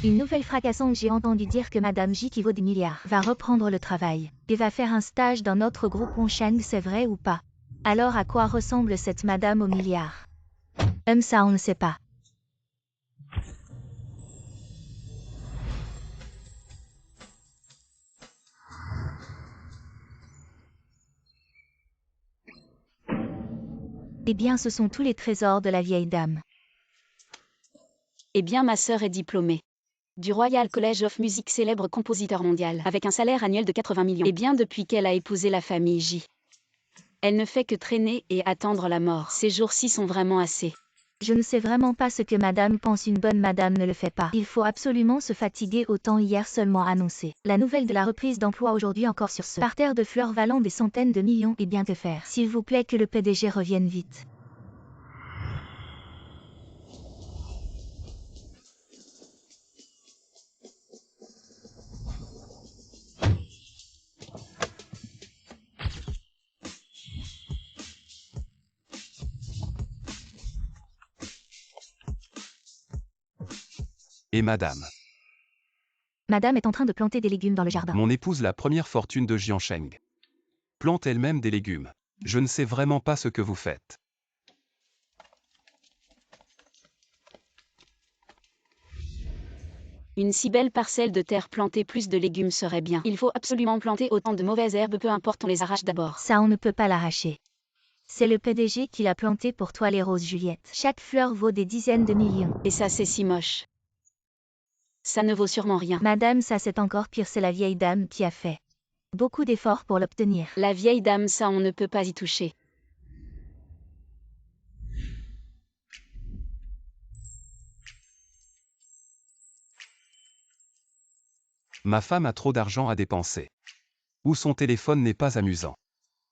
Une nouvelle fracassante, j'ai entendu dire que Madame J qui vaut des milliards va reprendre le travail et va faire un stage dans notre groupe Wonsheng, c'est vrai ou pas? Alors à quoi ressemble cette Madame aux milliards? Ça on ne sait pas. Eh bien ce sont tous les trésors de la vieille dame. Eh bien ma sœur est diplômée du Royal College of Music, célèbre compositeur mondial, avec un salaire annuel de 80 millions. Eh bien depuis qu'elle a épousé la famille J, elle ne fait que traîner et attendre la mort. Ces jours-ci sont vraiment assez. Je ne sais vraiment pas ce que Madame pense, une bonne Madame ne le fait pas. Il faut absolument se fatiguer, autant hier seulement annoncé. La nouvelle de la reprise d'emploi aujourd'hui encore sur ce parterre de fleurs valant des centaines de millions, et bien que faire. S'il vous plaît que le PDG revienne vite. Et madame. Madame est en train de planter des légumes dans le jardin. Mon épouse, la première fortune de Jiansheng, plante elle-même des légumes. Je ne sais vraiment pas ce que vous faites. Une si belle parcelle de terre plantée, plus de légumes serait bien. Il faut absolument planter autant de mauvaises herbes, peu importe, on les arrache d'abord. Ça on ne peut pas l'arracher. C'est le PDG qui l'a planté pour toi, les roses Juliette. Chaque fleur vaut des dizaines de millions. Et ça c'est si moche. Ça ne vaut sûrement rien. Madame, ça c'est encore pire, c'est la vieille dame qui a fait beaucoup d'efforts pour l'obtenir. La vieille dame, ça on ne peut pas y toucher. Ma femme a trop d'argent à dépenser. Ou son téléphone n'est pas amusant.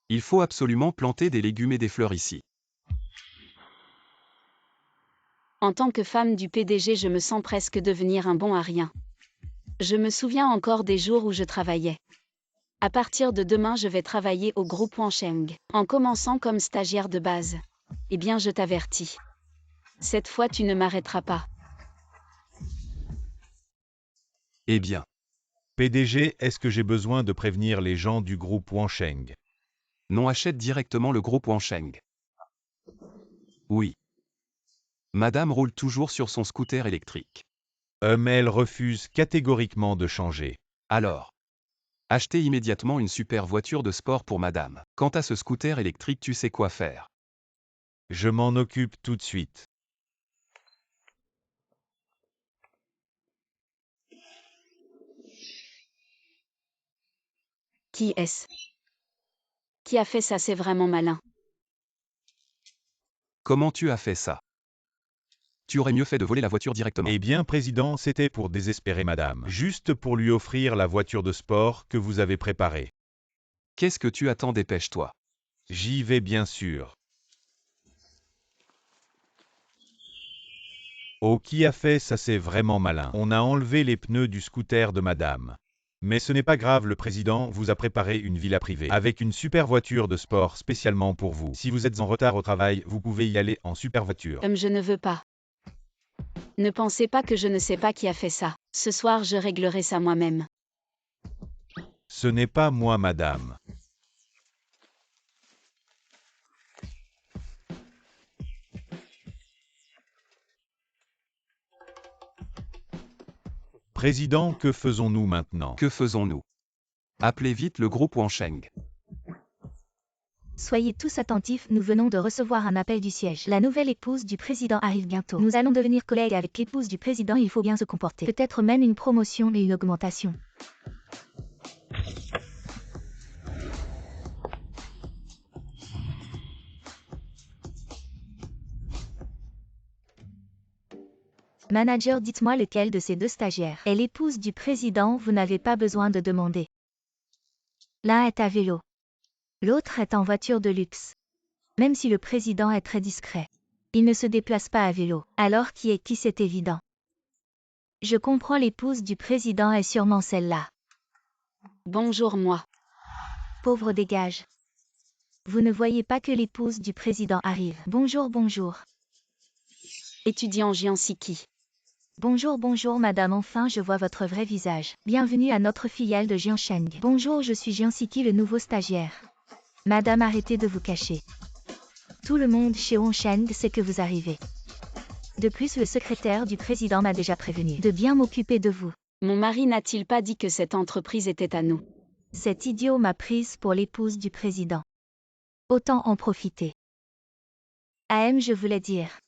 Il faut absolument planter des légumes et des fleurs ici. En tant que femme du PDG, je me sens presque devenir un bon à rien. Je me souviens encore des jours où je travaillais. À partir de demain, je vais travailler au groupe Wonsheng, en commençant comme stagiaire de base. Eh bien, je t'avertis. Cette fois, tu ne m'arrêteras pas. Eh bien. PDG, est-ce que j'ai besoin de prévenir les gens du groupe Wonsheng? Non, achète directement le groupe Wonsheng. Oui. Madame roule toujours sur son scooter électrique. Mais elle refuse catégoriquement de changer. Alors, achetez immédiatement une super voiture de sport pour madame. Quant à ce scooter électrique, tu sais quoi faire. Je m'en occupe tout de suite. Qui est-ce? Qui a fait ça? C'est vraiment malin. Comment tu as fait ça? Tu aurais mieux fait de voler la voiture directement. Eh bien, président, c'était pour désespérer madame. Juste pour lui offrir la voiture de sport que vous avez préparée. Qu'est-ce que tu attends? Dépêche-toi. J'y vais bien sûr. Oh, qui a fait ça? C'est vraiment malin. On a enlevé les pneus du scooter de madame. Mais ce n'est pas grave, le président vous a préparé une villa privée avec une super voiture de sport spécialement pour vous. Si vous êtes en retard au travail, vous pouvez y aller en super voiture. Je ne veux pas. Ne pensez pas que je ne sais pas qui a fait ça. Ce soir, je réglerai ça moi-même. Ce n'est pas moi, madame. Président, que faisons-nous maintenant? Que faisons-nous? Appelez vite le groupe Wonsheng. Soyez tous attentifs, nous venons de recevoir un appel du siège. La nouvelle épouse du président arrive bientôt. Nous allons devenir collègues avec l'épouse du président, il faut bien se comporter. Peut-être même une promotion et une augmentation. Manager, dites-moi lequel de ces deux stagiaires est l'épouse du président, vous n'avez pas besoin de demander. L'un est à vélo. L'autre est en voiture de luxe. Même si le président est très discret, il ne se déplace pas à vélo. Alors qui est qui? C'est évident. Je comprends, l'épouse du président est sûrement celle-là. Bonjour moi. Pauvre dégage. Vous ne voyez pas que l'épouse du président arrive? Bonjour, bonjour. Étudiant Jiansiki. Bonjour, bonjour madame, enfin je vois votre vrai visage. Bienvenue à notre filiale de Jiansheng. Bonjour, je suis Jian Siki, le nouveau stagiaire. Madame, arrêtez de vous cacher. Tout le monde chez Onsheng sait que vous arrivez. De plus, le secrétaire du président m'a déjà prévenu de bien m'occuper de vous. Mon mari n'a-t-il pas dit que cette entreprise était à nous? Cet idiot m'a prise pour l'épouse du président. Autant en profiter. Je voulais dire.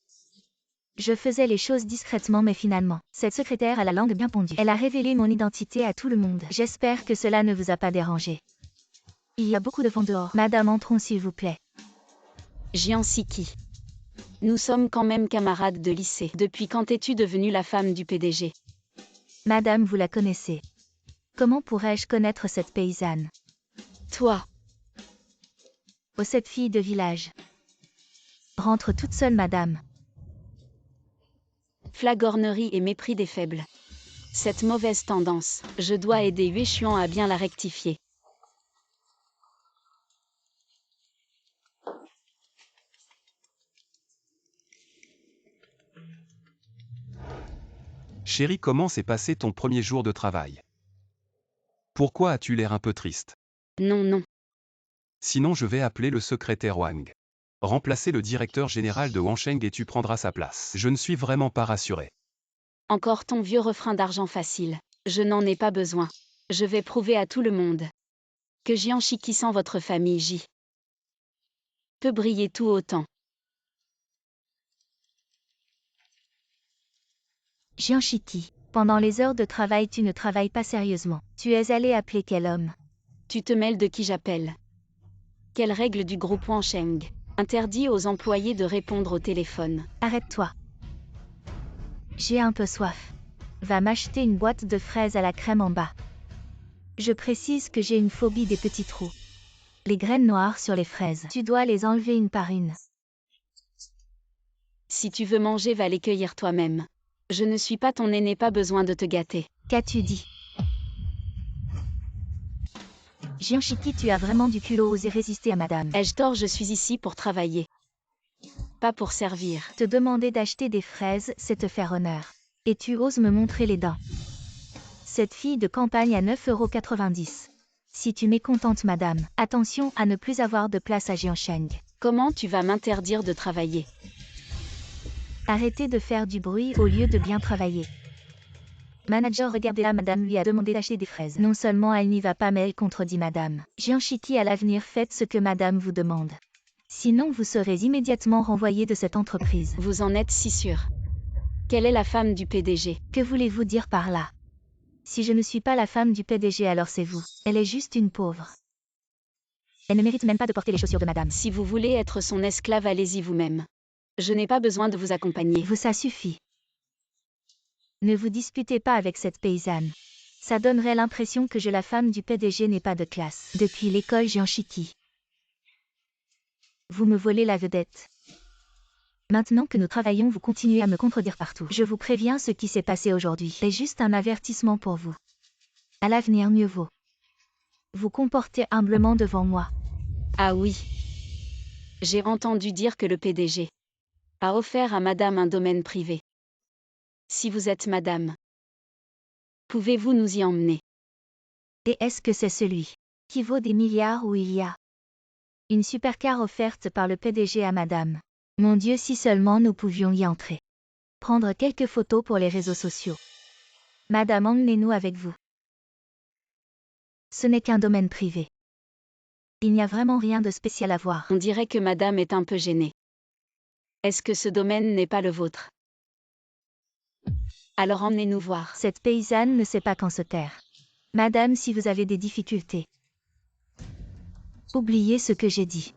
Je faisais les choses discrètement mais finalement, cette secrétaire a la langue bien pendue. Elle a révélé mon identité à tout le monde. J'espère que cela ne vous a pas dérangé. Il y a beaucoup de vent dehors. Madame, entrons s'il vous plaît. Jian Siki. Nous sommes quand même camarades de lycée. Depuis quand es-tu devenue la femme du PDG? Madame, vous la connaissez. Comment pourrais-je connaître cette paysanne? Toi. Oh, cette fille de village. Rentre toute seule, madame. Flagornerie et mépris des faibles. Cette mauvaise tendance, je dois aider Yue Xuan à bien la rectifier. Chérie, comment s'est passé ton premier jour de travail? Pourquoi as-tu l'air un peu triste? Non, non. Sinon je vais appeler le secrétaire Wang. Remplacer le directeur général de Wansheng et tu prendras sa place. Je ne suis vraiment pas rassuré. Encore ton vieux refrain d'argent facile. Je n'en ai pas besoin. Je vais prouver à tout le monde que Jian Siki sans votre famille J peut briller tout autant. Jian Siki, pendant les heures de travail tu ne travailles pas sérieusement. Tu es allé appeler quel homme? Tu te mêles de qui j'appelle? Quelle règle du groupe Wansheng interdit aux employés de répondre au téléphone? Arrête-toi. J'ai un peu soif. Va m'acheter une boîte de fraises à la crème en bas. Je précise que j'ai une phobie des petits trous. Les graines noires sur les fraises. Tu dois les enlever une par une. Si tu veux manger, va les cueillir toi-même. Je ne suis pas ton aîné, pas besoin de te gâter. Qu'as-tu dit? Jian Siki, tu as vraiment du culot, oser résister à madame. Ai-je tort? Je suis ici pour travailler. Pas pour servir. Te demander d'acheter des fraises, c'est te faire honneur. Et tu oses me montrer les dents. Cette fille de campagne à 9,90 €. Si tu mécontentes madame, attention à ne plus avoir de place à Jiansheng. Comment tu vas m'interdire de travailler? Arrêtez de faire du bruit au lieu de bien travailler. Manager, regardez-la, madame lui a demandé d'acheter des fraises. Non seulement elle n'y va pas mais elle contredit madame. Jian Siki, à l'avenir faites ce que madame vous demande. Sinon vous serez immédiatement renvoyé de cette entreprise. Vous en êtes si sûr? Quelle est la femme du PDG? Que voulez-vous dire par là? Si je ne suis pas la femme du PDG, alors c'est vous. Elle est juste une pauvre. Elle ne mérite même pas de porter les chaussures de madame. Si vous voulez être son esclave, allez-y vous-même. Je n'ai pas besoin de vous accompagner. Vous, ça suffit. Ne vous disputez pas avec cette paysanne. Ça donnerait l'impression que la femme du PDG n'est pas de classe. Depuis l'école Jian Siki. Vous me volez la vedette. Maintenant que nous travaillons, vous continuez à me contredire partout. Je vous préviens, ce qui s'est passé aujourd'hui est juste un avertissement pour vous. À l'avenir, mieux vaut vous comporter humblement devant moi. Ah oui. J'ai entendu dire que le PDG a offert à madame un domaine privé. Si vous êtes madame, pouvez-vous nous y emmener? Et est-ce que c'est celui qui vaut des milliards où il y a une supercar offerte par le PDG à madame? Mon Dieu, si seulement nous pouvions y entrer. Prendre quelques photos pour les réseaux sociaux. Madame, emmenez-nous avec vous. Ce n'est qu'un domaine privé. Il n'y a vraiment rien de spécial à voir. On dirait que madame est un peu gênée. Est-ce que ce domaine n'est pas le vôtre? Alors emmenez-nous voir. Cette paysanne ne sait pas quand se taire. Madame, si vous avez des difficultés, oubliez ce que j'ai dit.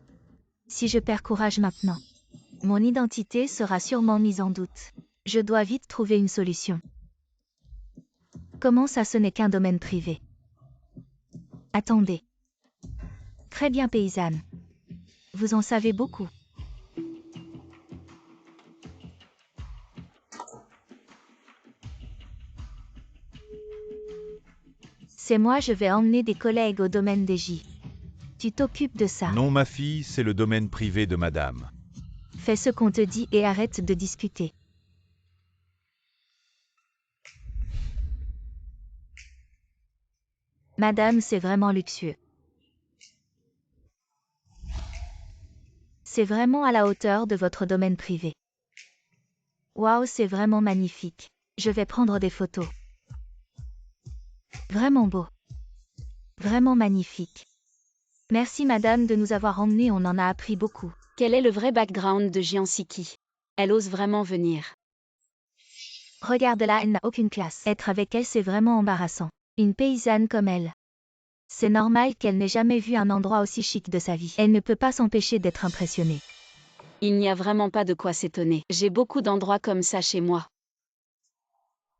Si je perds courage maintenant, mon identité sera sûrement mise en doute. Je dois vite trouver une solution. Comment ça, ce n'est qu'un domaine privé? Attendez. Très bien, paysanne. Vous en savez beaucoup. C'est moi, je vais emmener des collègues au domaine des J. Tu t'occupes de ça. Non, ma fille, c'est le domaine privé de madame. Fais ce qu'on te dit et arrête de discuter. Madame, c'est vraiment luxueux. C'est vraiment à la hauteur de votre domaine privé. Waouh, c'est vraiment magnifique. Je vais prendre des photos. Vraiment beau. Vraiment magnifique. Merci madame de nous avoir emmenés, on en a appris beaucoup. Quel est le vrai background de Jiansiki? Elle ose vraiment venir. Regarde-la, elle n'a aucune classe. Être avec elle, c'est vraiment embarrassant. Une paysanne comme elle. C'est normal qu'elle n'ait jamais vu un endroit aussi chic de sa vie. Elle ne peut pas s'empêcher d'être impressionnée. Il n'y a vraiment pas de quoi s'étonner. J'ai beaucoup d'endroits comme ça chez moi.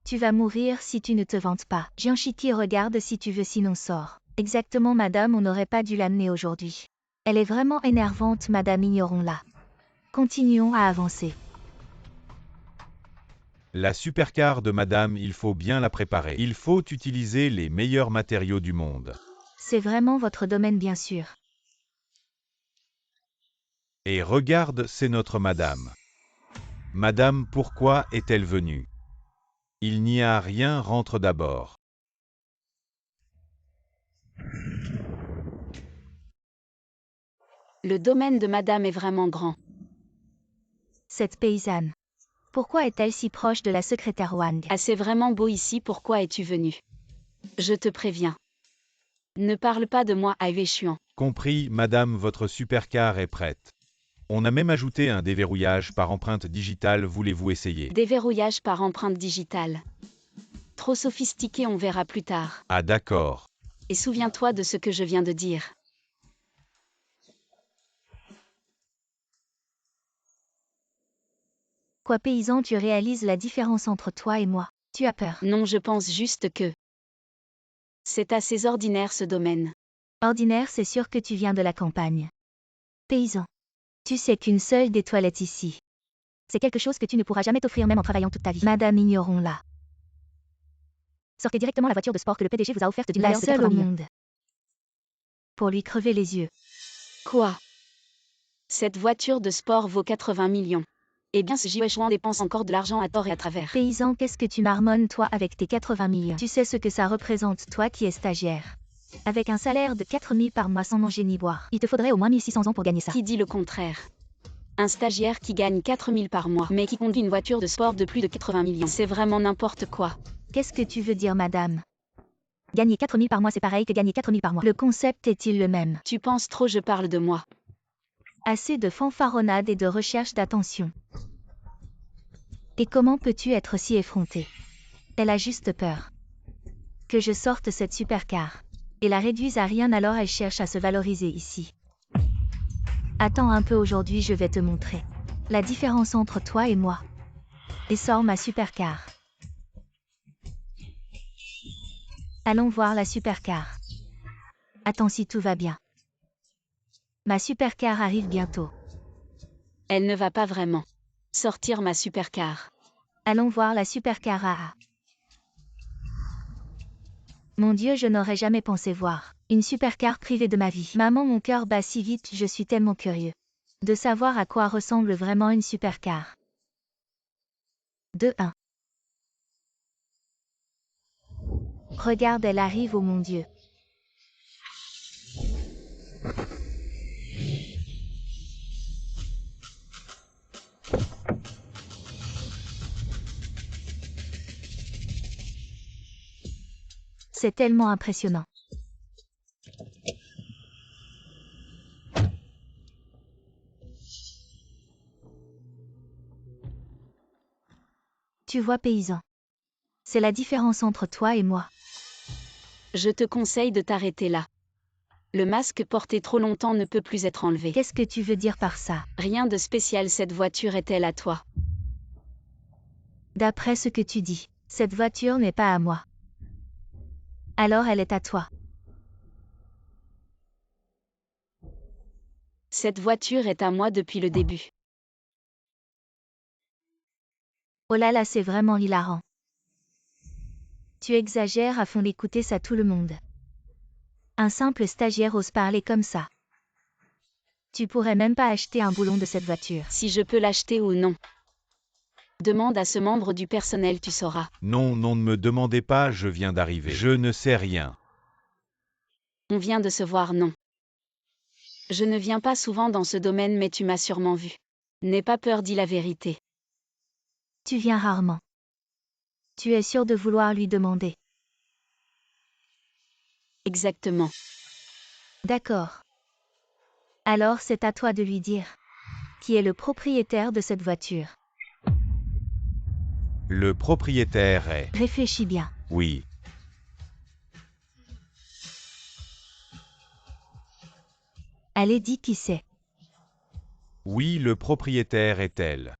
Tu vas mourir si tu ne te vantes pas. Jianshiki, regarde si tu veux, sinon sors. Exactement madame, on n'aurait pas dû l'amener aujourd'hui. Elle est vraiment énervante madame, ignorons-la. Continuons à avancer. La supercar de madame, il faut bien la préparer. Il faut utiliser les meilleurs matériaux du monde. C'est vraiment votre domaine bien sûr. Et regarde, c'est notre madame. Madame, pourquoi est-elle venue? Il n'y a rien, rentre d'abord. Le domaine de madame est vraiment grand. Cette paysanne. Pourquoi est-elle si proche de la secrétaire Wang? Ah, c'est vraiment beau ici, pourquoi es-tu venu? Je te préviens. Ne parle pas de moi à Yueshuan. Compris, madame, votre supercar est prête. On a même ajouté un déverrouillage par empreinte digitale, voulez-vous essayer? Déverrouillage par empreinte digitale. Trop sophistiqué, on verra plus tard. Ah d'accord. Et souviens-toi de ce que je viens de dire. Quoi paysan, tu réalises la différence entre toi et moi? Tu as peur? Non, je pense juste que... c'est assez ordinaire ce domaine. Ordinaire, c'est sûr que tu viens de la campagne. Paysan. Tu sais qu'une seule des toilettes ici. C'est quelque chose que tu ne pourras jamais t'offrir même en travaillant toute ta vie. Madame, ignorons-la. Sortez directement la voiture de sport que le PDG vous a offerte d'une valeur de 80 seule au millions. Pour lui crever les yeux. Quoi? Cette voiture de sport vaut 80 millions. Eh bien, ce Jiueshuan dépense encore de l'argent à tort et à travers. Paysan, qu'est-ce que tu marmonnes toi avec tes 80 millions? Tu sais ce que ça représente, toi qui es stagiaire. Avec un salaire de 4 000 par mois sans manger ni boire, il te faudrait au moins 1600 ans pour gagner ça. Qui dit le contraire? Un stagiaire qui gagne 4 000 par mois, mais qui conduit une voiture de sport de plus de 80 millions. C'est vraiment n'importe quoi. Qu'est-ce que tu veux dire, madame? Gagner 4 000 par mois, c'est pareil que gagner 4 000 par mois. Le concept est-il le même? Tu penses trop, je parle de moi. Assez de fanfaronnade et de recherche d'attention. Et comment peux-tu être si effrontée? Elle a juste peur. Que je sorte cette supercar. Et la réduise à rien, alors elle cherche à se valoriser ici. Attends un peu, aujourd'hui je vais te montrer la différence entre toi et moi. Et sors ma supercar. Allons voir la supercar. Attends si tout va bien. Ma supercar arrive bientôt. Elle ne va pas vraiment sortir ma supercar. Allons voir la supercar AA. Mon Dieu, je n'aurais jamais pensé voir une supercar privée de ma vie. Maman, mon cœur bat si vite, je suis tellement curieux de savoir à quoi ressemble vraiment une supercar. 2-1. Regarde, elle arrive, oh mon Dieu. C'est tellement impressionnant. Tu vois, paysan. C'est la différence entre toi et moi. Je te conseille de t'arrêter là. Le masque porté trop longtemps ne peut plus être enlevé. Qu'est-ce que tu veux dire par ça? Rien de spécial, cette voiture est-elle à toi? D'après ce que tu dis, cette voiture n'est pas à moi. Alors elle est à toi. Cette voiture est à moi depuis le début. Oh là là, c'est vraiment hilarant. Tu exagères à fond d'écouter ça, tout le monde. Un simple stagiaire ose parler comme ça. Tu pourrais même pas acheter un boulon de cette voiture. Si je peux l'acheter ou non. Demande à ce membre du personnel, tu sauras. Non, non, ne me demandez pas, je viens d'arriver. Je ne sais rien. On vient de se voir, non? Je ne viens pas souvent dans ce domaine, mais tu m'as sûrement vu. N'aie pas peur, dis la vérité. Tu viens rarement. Tu es sûr de vouloir lui demander. Exactement. D'accord. Alors c'est à toi de lui dire. Qui est le propriétaire de cette voiture? Le propriétaire est... Réfléchis bien. Oui. Allez, dis qui c'est. Oui, le propriétaire est elle.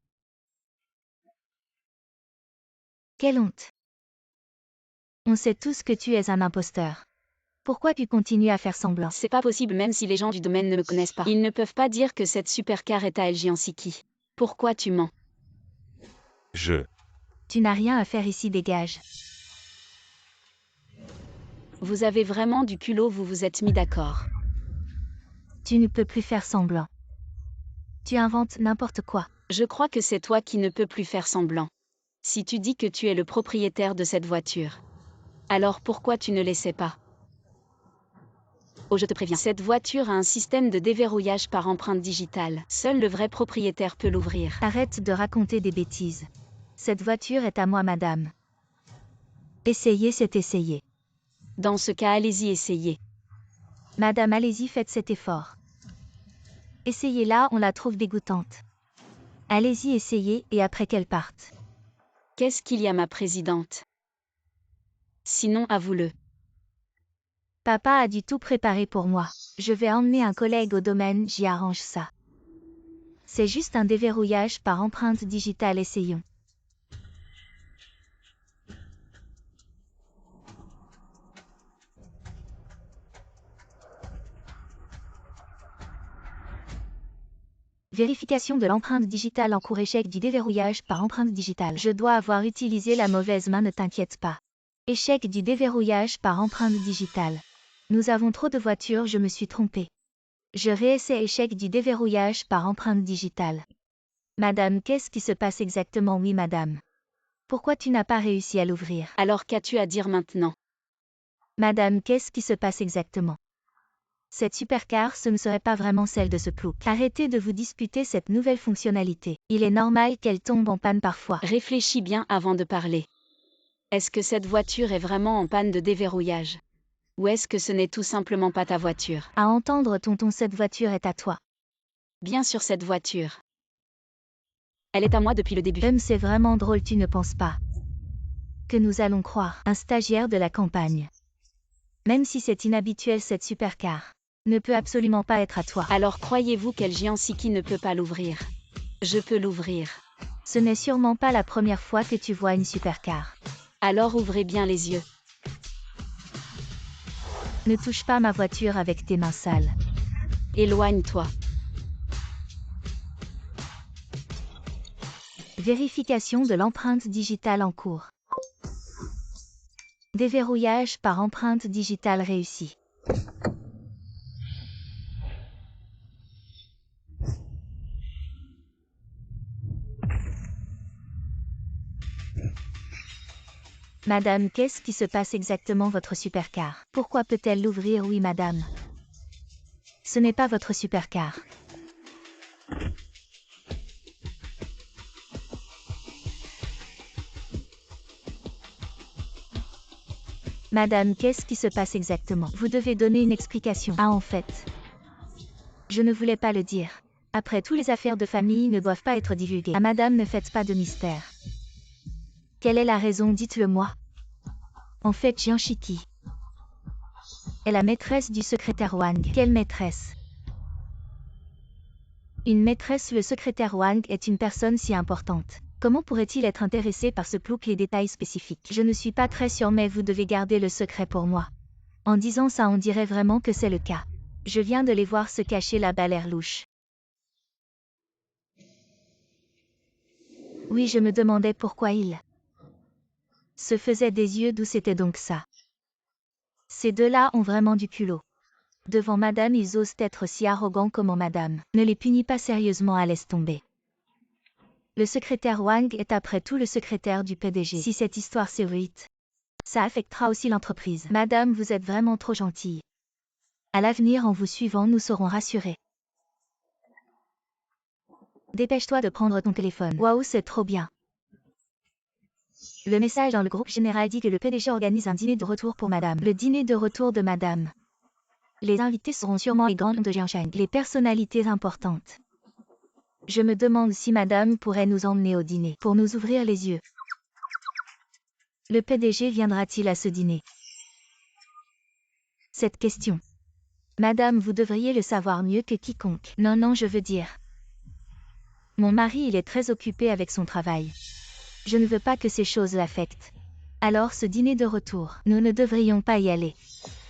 Quelle honte. On sait tous que tu es un imposteur. Pourquoi tu continues à faire semblant? C'est pas possible, même si les gens du domaine ne me connaissent pas. Ils ne peuvent pas dire que cette supercar est à El Giansiki. Pourquoi tu mens? Tu n'as rien à faire ici, dégage. Vous avez vraiment du culot, vous vous êtes mis d'accord. Tu ne peux plus faire semblant. Tu inventes n'importe quoi. Je crois que c'est toi qui ne peux plus faire semblant. Si tu dis que tu es le propriétaire de cette voiture, alors pourquoi tu ne l'essaies pas? Oh, je te préviens, cette voiture a un système de déverrouillage par empreinte digitale. Seul le vrai propriétaire peut l'ouvrir. Arrête de raconter des bêtises. Cette voiture est à moi, madame. Essayer, c'est essayer. Dans ce cas, allez-y, essayez. Madame, allez-y, faites cet effort. Essayez-la, on la trouve dégoûtante. Allez-y, essayez, et après qu'elle parte. Qu'est-ce qu'il y a, ma présidente? Sinon, avoue-le. Papa a dû tout préparer pour moi. Je vais emmener un collègue au domaine, j'y arrange ça. C'est juste un déverrouillage par empreinte digitale, essayons. Vérification de l'empreinte digitale en cours, échec du déverrouillage par empreinte digitale. Je dois avoir utilisé la mauvaise main, ne t'inquiète pas. Échec du déverrouillage par empreinte digitale. Nous avons trop de voitures, je me suis trompé. Je réessaie, échec du déverrouillage par empreinte digitale. Madame, qu'est-ce qui se passe exactement? Oui, madame. Pourquoi tu n'as pas réussi à l'ouvrir? Alors qu'as-tu à dire maintenant? Madame, qu'est-ce qui se passe exactement? Cette supercar, ce ne serait pas vraiment celle de ce plouc. Arrêtez de vous disputer cette nouvelle fonctionnalité. Il est normal qu'elle tombe en panne parfois. Réfléchis bien avant de parler. Est-ce que cette voiture est vraiment en panne de déverrouillage? Ou est-ce que ce n'est tout simplement pas ta voiture? À entendre, tonton, cette voiture est à toi. Bien sûr, cette voiture. Elle est à moi depuis le début. C'est vraiment drôle, tu ne penses pas? Que nous allons croire un stagiaire de la campagne. Même si c'est inhabituel, cette supercar ne peut absolument pas être à toi. Alors croyez-vous qu'El Giansiki ne peut pas l'ouvrir? Je peux l'ouvrir. Ce n'est sûrement pas la première fois que tu vois une supercar. Alors ouvrez bien les yeux. Ne touche pas ma voiture avec tes mains sales. Éloigne-toi. Vérification de l'empreinte digitale en cours. Déverrouillage par empreinte digitale réussi. Madame, qu'est-ce qui se passe exactement? Votre supercar. Pourquoi peut-elle l'ouvrir? Oui, madame. Ce n'est pas votre supercar. Madame, qu'est-ce qui se passe exactement? Vous devez donner une explication. Ah, en fait, je ne voulais pas le dire. Après tout, les affaires de famille ne doivent pas être divulguées. Ah, madame, ne faites pas de mystère. Quelle est la raison? Dites-le-moi. En fait, Giansiki est la maîtresse du secrétaire Wang. Quelle maîtresse? Une maîtresse. Le secrétaire Wang est une personne si importante. Comment pourrait-il être intéressé par ce plouc? Les détails spécifiques. Je ne suis pas très sûre, mais vous devez garder le secret pour moi. En disant ça, on dirait vraiment que c'est le cas. Je viens de les voir se cacher là-bas, l'air louche. Oui, je me demandais pourquoi ils se faisaient des yeux. D'où c'était donc ça? Ces deux-là ont vraiment du culot. Devant madame, ils osent être si arrogants. Comment madame ne les punit pas sérieusement? À laisse tomber. Le secrétaire Wang est après tout le secrétaire du PDG. Si cette histoire s'éruite, ça affectera aussi l'entreprise. Madame, vous êtes vraiment trop gentille. À l'avenir, en vous suivant, nous serons rassurés. Dépêche-toi de prendre ton téléphone. Waouh, c'est trop bien. Le message dans le groupe général dit que le PDG organise un dîner de retour pour madame. Le dîner de retour de madame. Les invités seront sûrement les grands noms de Jianshan, les personnalités importantes. Je me demande si madame pourrait nous emmener au dîner, pour nous ouvrir les yeux. Le PDG viendra-t-il à ce dîner? Cette question. Madame, vous devriez le savoir mieux que quiconque. Non, je veux dire. Mon mari, il est très occupé avec son travail. Je ne veux pas que ces choses l'affectent. Alors ce dîner de retour, nous ne devrions pas y aller.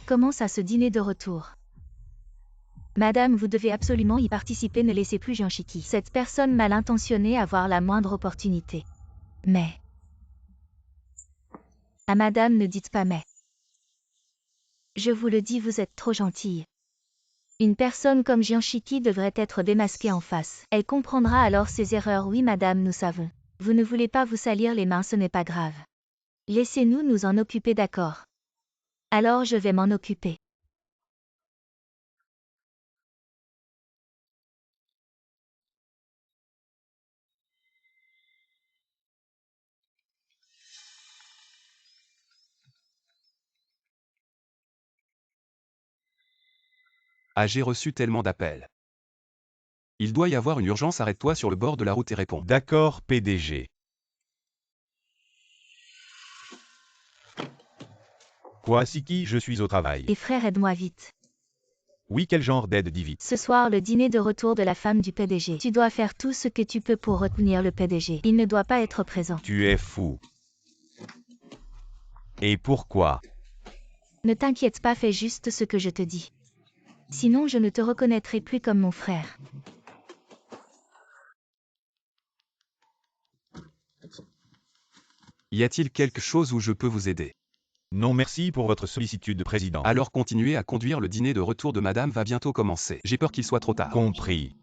Comment ça, ce dîner de retour? Madame, vous devez absolument y participer, ne laissez plus Jianshiki, cette personne mal intentionnée, avoir la moindre opportunité. Mais... À madame, ne dites pas mais. Je vous le dis, vous êtes trop gentille. Une personne comme Jianshiki devrait être démasquée en face. Elle comprendra alors ses erreurs. Oui madame, nous savons. Vous ne voulez pas vous salir les mains, ce n'est pas grave. Laissez-nous nous en occuper, d'accord? Alors je vais m'en occuper. Ah, j'ai reçu tellement d'appels. Il doit y avoir une urgence, arrête-toi sur le bord de la route et réponds. D'accord, PDG. Quoi, Siki, je suis au travail. Et frère, aide-moi vite. Oui, quel genre d'aide, dis vite. Ce soir, le dîner de retour de la femme du PDG. Tu dois faire tout ce que tu peux pour retenir le PDG. Il ne doit pas être présent. Tu es fou. Et pourquoi? Ne t'inquiète pas, fais juste ce que je te dis. Sinon, je ne te reconnaîtrai plus comme mon frère. Y a-t-il quelque chose où je peux vous aider? Non merci pour votre sollicitude, président. Alors continuez à conduire, le dîner de retour de madame va bientôt commencer. J'ai peur qu'il soit trop tard. Compris.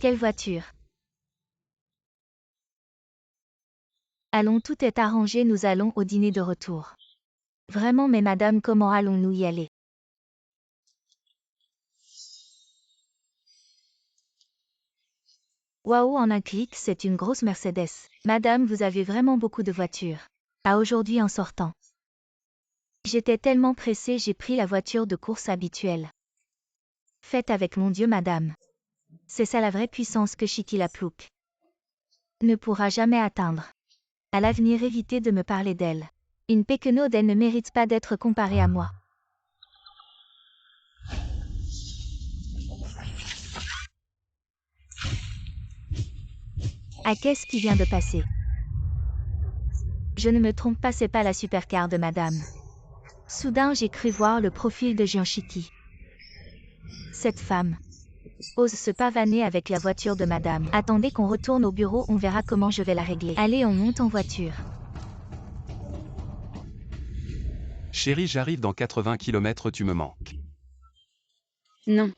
Quelle voiture? Allons, tout est arrangé, nous allons au dîner de retour. Vraiment, mais madame, comment allons-nous y aller? Waouh, en un clic, c'est une grosse Mercedes. Madame, vous avez vraiment beaucoup de voitures. À aujourd'hui en sortant. J'étais tellement pressée, j'ai pris la voiture de course habituelle. Faites avec mon Dieu, madame. C'est ça la vraie puissance que Shiki la Plouk ne pourra jamais atteindre. À l'avenir, évitez de me parler d'elle. Une Pequenaude, elle ne mérite pas d'être comparée à moi. Ah, qu'est-ce qui vient de passer? Je ne me trompe pas, c'est pas la supercar de madame. Soudain, j'ai cru voir le profil de Jianshiki. Cette femme ose se pavaner avec la voiture de madame. Attendez qu'on retourne au bureau, on verra comment je vais la régler. Allez, on monte en voiture. Chérie, j'arrive dans 80 km, tu me manques. Non.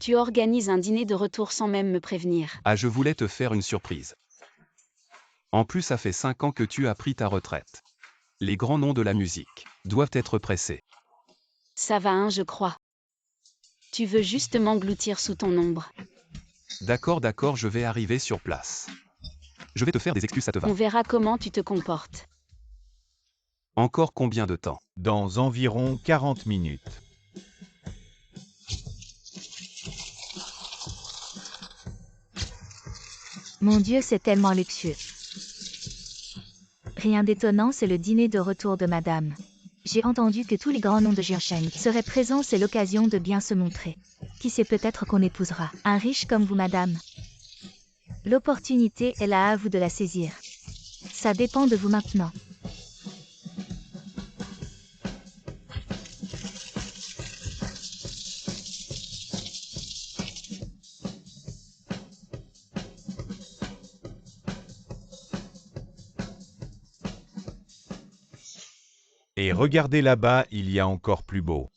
Tu organises un dîner de retour sans même me prévenir. Ah, je voulais te faire une surprise. En plus, ça fait 5 ans que tu as pris ta retraite. Les grands noms de la musique doivent être pressés. Ça va, hein, je crois. Tu veux juste m'engloutir sous ton ombre. D'accord, je vais arriver sur place. Je vais te faire des excuses, ça te va? On verra comment tu te comportes. Encore combien de temps? Dans environ 40 minutes. Mon Dieu, c'est tellement luxueux. Rien d'étonnant, c'est le dîner de retour de madame. J'ai entendu que tous les grands noms de Jiansheng seraient présents, c'est l'occasion de bien se montrer. Qui sait, peut-être qu'on épousera un riche comme vous, madame. L'opportunité est là, à vous de la saisir. Ça dépend de vous maintenant. Et regardez là-bas, il y a encore plus beau.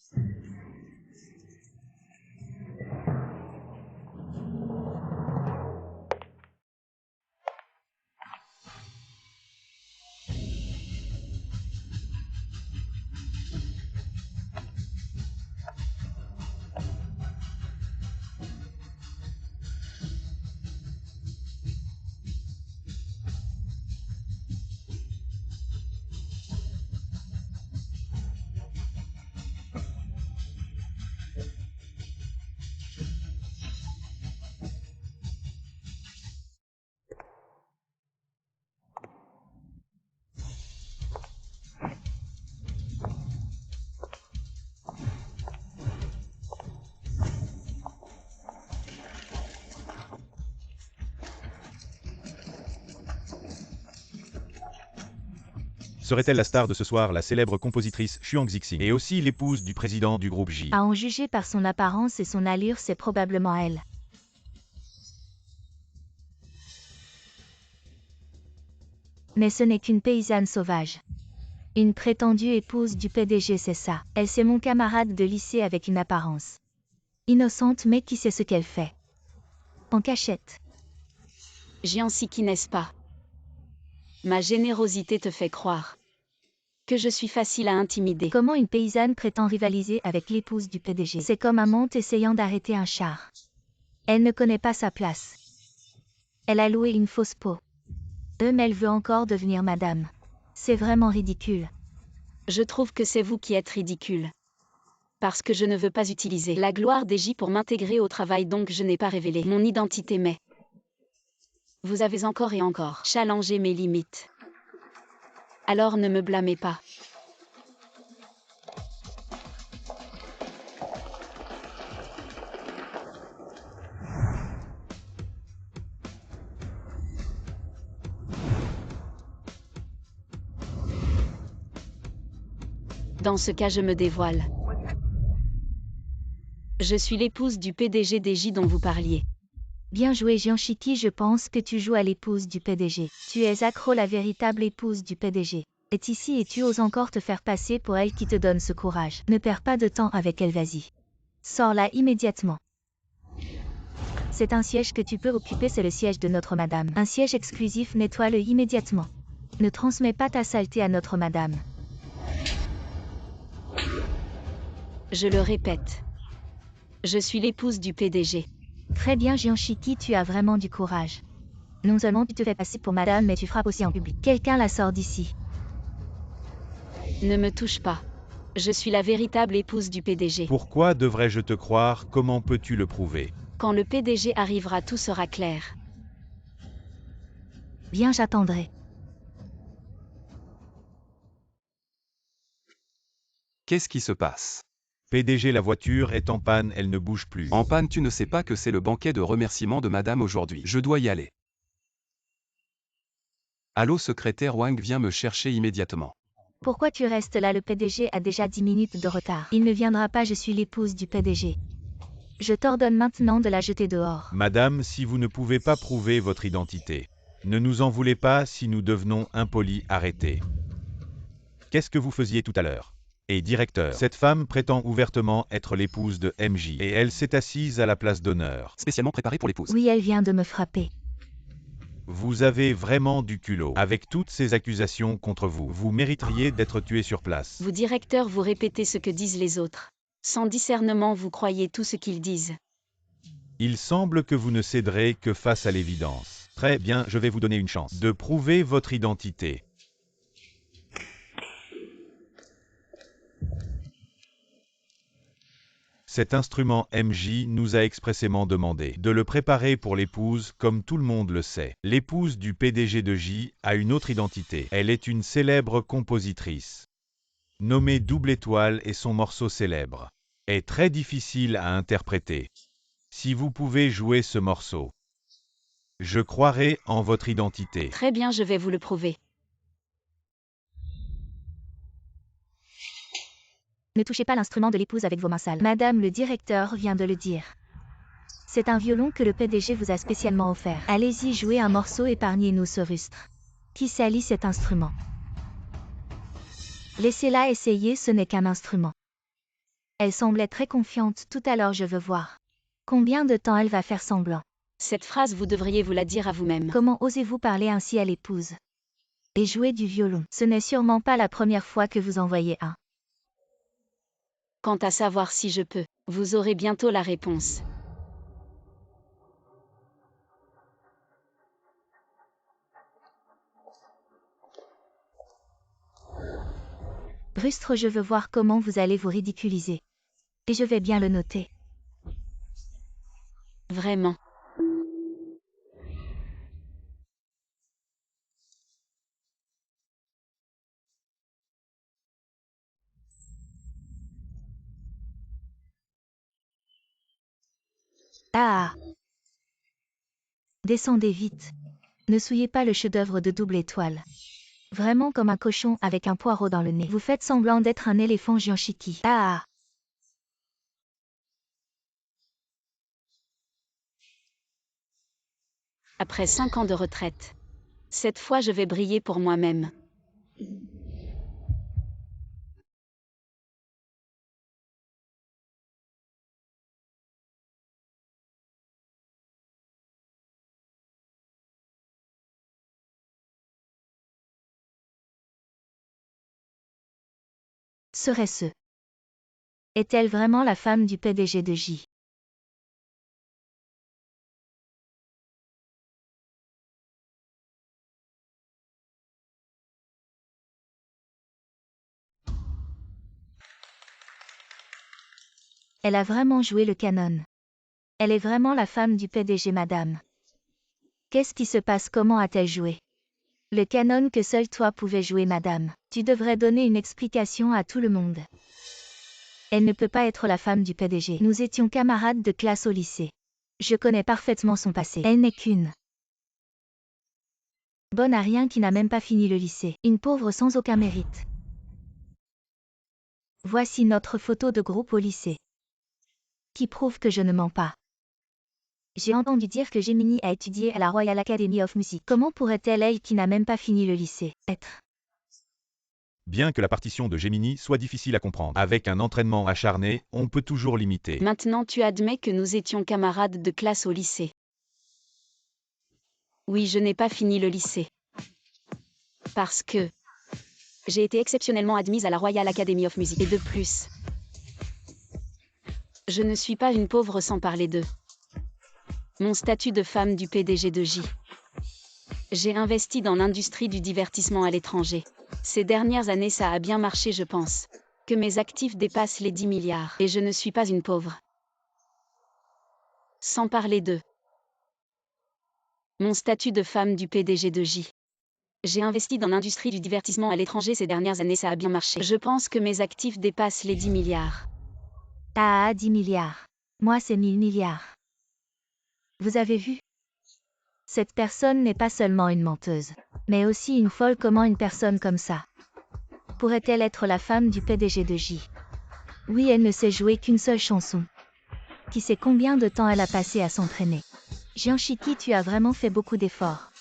Serait-elle la star de ce soir, la célèbre compositrice Xuang Zixing, et aussi l'épouse du président du groupe J? À en juger par son apparence et son allure, c'est probablement elle. Mais ce n'est qu'une paysanne sauvage. Une prétendue épouse du PDG, c'est ça. Elle, c'est mon camarade de lycée avec une apparence innocente, mais qui sait ce qu'elle fait en cachette. Jiansiki, n'est-ce pas? Ma générosité te fait croire que je suis facile à intimider. Comment une paysanne prétend rivaliser avec l'épouse du PDG? C'est comme un monte essayant d'arrêter un char. Elle ne connaît pas sa place. Elle a loué une fausse peau. Mais elle veut encore devenir madame. C'est vraiment ridicule. Je trouve que c'est vous qui êtes ridicule. Parce que je ne veux pas utiliser la gloire des J pour m'intégrer au travail, donc je n'ai pas révélé mon identité, mais vous avez encore et encore challengé mes limites. Alors ne me blâmez pas. Dans ce cas, je me dévoile. Je suis l'épouse du PDG des J dont vous parliez. Bien joué Jianchiki, je pense que tu joues à l'épouse du PDG. Tu es accro, la véritable épouse du PDG est ici et tu oses encore te faire passer pour elle qui te donne ce courage. Ne perds pas de temps avec elle, vas-y. Sors-la immédiatement. C'est un siège que tu peux occuper, c'est le siège de notre madame. Un siège exclusif, nettoie-le immédiatement. Ne transmets pas ta saleté à notre madame. Je le répète. Je suis l'épouse du PDG. Très bien Jianchiki, tu as vraiment du courage. Non seulement tu te fais passer pour madame, mais tu frappes aussi en public. Quelqu'un la sort d'ici. Ne me touche pas. Je suis la véritable épouse du PDG. Pourquoi devrais-je te croire? Comment peux-tu le prouver? Quand le PDG arrivera, tout sera clair. Bien, j'attendrai. Qu'est-ce qui se passe? PDG, la voiture est en panne, elle ne bouge plus. En panne, tu ne sais pas que c'est le banquet de remerciement de madame aujourd'hui. Je dois y aller. Allô, secrétaire Wang, viens me chercher immédiatement. Pourquoi tu restes là? Le PDG a déjà 10 minutes de retard. Il ne viendra pas, je suis l'épouse du PDG. Je t'ordonne maintenant de la jeter dehors. Madame, si vous ne pouvez pas prouver votre identité, ne nous en voulez pas si nous devenons impolis, arrêtez. Qu'est-ce que vous faisiez tout à l'heure? Et directeur, cette femme prétend ouvertement être l'épouse de MJ, et elle s'est assise à la place d'honneur. Spécialement préparé pour l'épouse. Oui, elle vient de me frapper. Vous avez vraiment du culot. Avec toutes ces accusations contre vous, vous mériteriez d'être tué sur place. Vous, directeur, vous répétez ce que disent les autres. Sans discernement, vous croyez tout ce qu'ils disent. Il semble que vous ne céderez que face à l'évidence. Très bien, je vais vous donner une chance de prouver votre identité. Cet instrument MJ nous a expressément demandé de le préparer pour l'épouse, comme tout le monde le sait. L'épouse du PDG de J a une autre identité. Elle est une célèbre compositrice. Nommée Double Étoile, et son morceau célèbre est très difficile à interpréter. Si vous pouvez jouer ce morceau, je croirai en votre identité. Très bien, je vais vous le prouver. Ne touchez pas l'instrument de l'épouse avec vos mains sales. Madame le directeur vient de le dire. C'est un violon que le PDG vous a spécialement offert. Allez-y, jouez un morceau, épargnez-nous ce rustre qui salit cet instrument. Laissez-la essayer, ce n'est qu'un instrument. Elle semblait très confiante tout à l'heure, je veux voir combien de temps elle va faire semblant. Cette phrase, vous devriez vous la dire à vous-même. Comment osez-vous parler ainsi à l'épouse? Et jouer du violon. Ce n'est sûrement pas la première fois que vous en voyez un. Quant à savoir si je peux, vous aurez bientôt la réponse. Rustre, je veux voir comment vous allez vous ridiculiser. Et je vais bien le noter. Vraiment. Ah! Descendez vite. Ne souillez pas le chef-d'œuvre de Double Étoile. Vraiment comme un cochon avec un poireau dans le nez. Vous faites semblant d'être un éléphant Gianchiki. Ah. Après 5 ans de retraite. Cette fois je vais briller pour moi-même. Serait-ce? Est-elle vraiment la femme du PDG de J? Elle a vraiment joué le canon. Elle est vraiment la femme du PDG, madame. Qu'est-ce qui se passe? Comment a-t-elle joué? Le canon que seul toi pouvais jouer, madame. Tu devrais donner une explication à tout le monde. Elle ne peut pas être la femme du PDG. Nous étions camarades de classe au lycée. Je connais parfaitement son passé. Elle n'est qu'une bonne à rien qui n'a même pas fini le lycée. Une pauvre sans aucun mérite. Voici notre photo de groupe au lycée. Qui prouve que je ne mens pas. J'ai entendu dire que Gemini a étudié à la Royal Academy of Music. Comment pourrait-elle, elle qui n'a même pas fini le lycée, être? Bien que la partition de Gemini soit difficile à comprendre, avec un entraînement acharné, on peut toujours l'imiter. Maintenant tu admets que nous étions camarades de classe au lycée. Oui, je n'ai pas fini le lycée. Parce que j'ai été exceptionnellement admise à la Royal Academy of Music. Et de plus, je ne suis pas une pauvre sans parler d'eux. Mon statut de femme du PDG de J. J'ai investi dans l'industrie du divertissement à l'étranger. Ces dernières années ça a bien marché, je pense. Que mes actifs dépassent les 10 milliards. Et je ne suis pas une pauvre. Sans parler d'eux. Mon statut de femme du PDG de J. J'ai investi dans l'industrie du divertissement à l'étranger ces dernières années, ça a bien marché. Je pense que mes actifs dépassent les 10 milliards. Ah, 10 milliards. Moi c'est 1000 milliards. Vous avez vu? Cette personne n'est pas seulement une menteuse, mais aussi une folle. Comment une personne comme ça pourrait-elle être la femme du PDG de J? Oui, elle ne sait jouer qu'une seule chanson. Qui sait combien de temps elle a passé à s'entraîner? Gianchiki, tu as vraiment fait beaucoup d'efforts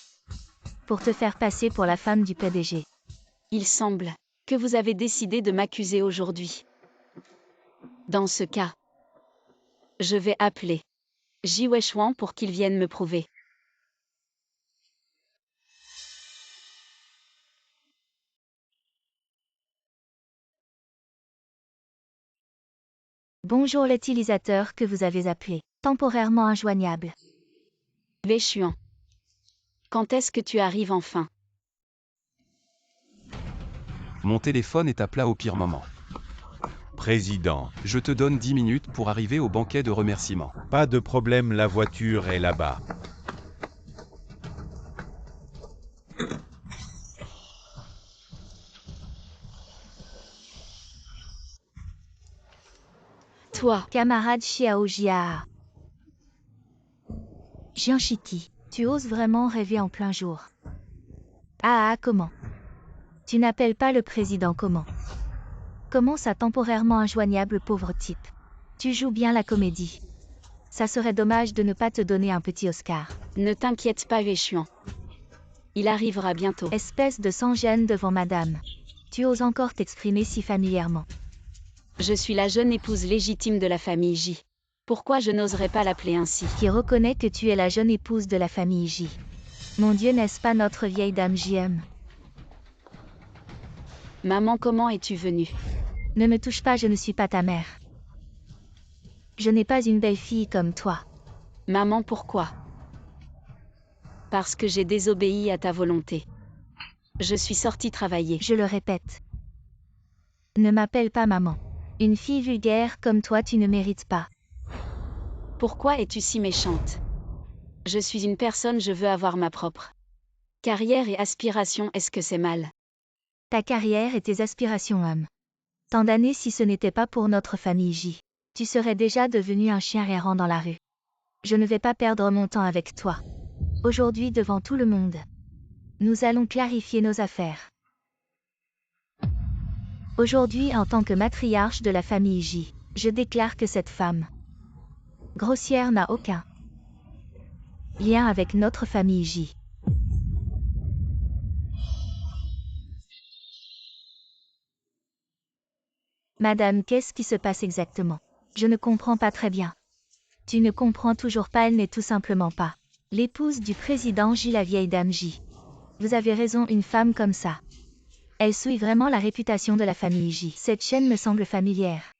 pour te faire passer pour la femme du PDG. Il semble que vous avez décidé de m'accuser aujourd'hui. Dans ce cas, je vais appeler Ji Weishuan pour qu'il vienne me prouver. Bonjour l'utilisateur que vous avez appelé, temporairement injoignable. Weishuan. Quand est-ce que tu arrives enfin? Mon téléphone est à plat au pire moment. Président, Je te donne 10 minutes pour arriver au banquet de remerciements. pas de problème, la voiture est là-bas. Toi, Camarade Xiao Jia. Gianchiki, tu oses vraiment rêver en plein jour. Ah, comment? Tu n'appelles pas le président comment? Comment ça, temporairement injoignable, pauvre type? Tu joues bien la comédie. Ça serait dommage de ne pas te donner un petit Oscar. ne t'inquiète pas, Weishuan. Il arrivera bientôt. Espèce de sans-gêne devant madame. Tu oses encore t'exprimer si familièrement. Je suis la jeune épouse légitime de la famille J. Pourquoi je n'oserais pas l'appeler ainsi? Qui reconnaît que tu es la jeune épouse de la famille J. Mon Dieu, n'est-ce pas notre vieille dame JM? Maman, comment es-tu venue? Ne me touche pas, je ne suis pas ta mère. Je n'ai pas une belle fille comme toi. Maman, pourquoi? Parce que j'ai désobéi à ta volonté. Je suis sortie travailler. Je le répète. Ne m'appelle pas maman. Une fille vulgaire comme toi, tu ne mérites pas. Pourquoi es-tu si méchante? Je suis une personne, je veux avoir ma propre carrière et aspiration, est-ce que c'est mal? Ta carrière et tes aspirations, homme. Tant d'années, si ce n'était pas pour notre famille J. Tu serais déjà devenu un chien errant dans la rue. Je ne vais pas perdre mon temps avec toi. Aujourd'hui, devant tout le monde. Nous allons clarifier nos affaires. Aujourd'hui, en tant que matriarche de la famille J, je déclare que cette femme grossière n'a aucun lien avec notre famille J. Madame, qu'est-ce qui se passe exactement? Je ne comprends pas très bien. Tu ne comprends toujours pas, elle n'est tout simplement pas l'épouse du président J, la vieille dame J. Vous avez raison, une femme comme ça. Elle souille vraiment la réputation de la famille J. Cette chaîne me semble familière.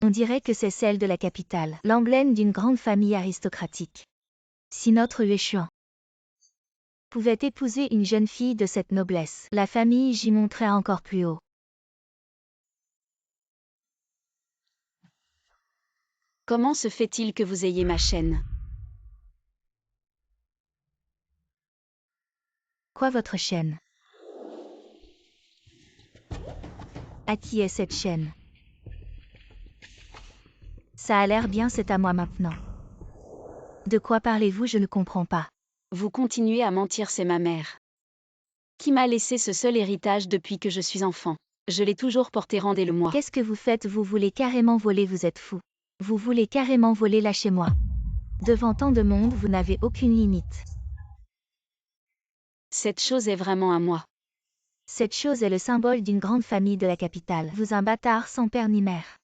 On dirait que c'est celle de la capitale, l'emblème d'une grande famille aristocratique. Si notre Yueshuan pouvait épouser une jeune fille de cette noblesse, la famille J monterait encore plus haut. Comment se fait-il que vous ayez ma chaîne? Quoi, votre chaîne? À qui est cette chaîne? Ça a l'air bien, c'est à moi maintenant. De quoi parlez-vous? Je ne comprends pas. Vous continuez à mentir, c'est ma mère qui m'a laissé ce seul héritage depuis que je suis enfant. Je l'ai toujours porté, rendez-le-moi. Qu'est-ce que vous faites? Vous voulez carrément voler, vous êtes fou. Vous voulez carrément voler, lâchez-moi. Devant tant de monde, vous n'avez aucune limite. Cette chose est vraiment à moi. Cette chose est le symbole d'une grande famille de la capitale. Vous un bâtard sans père ni mère.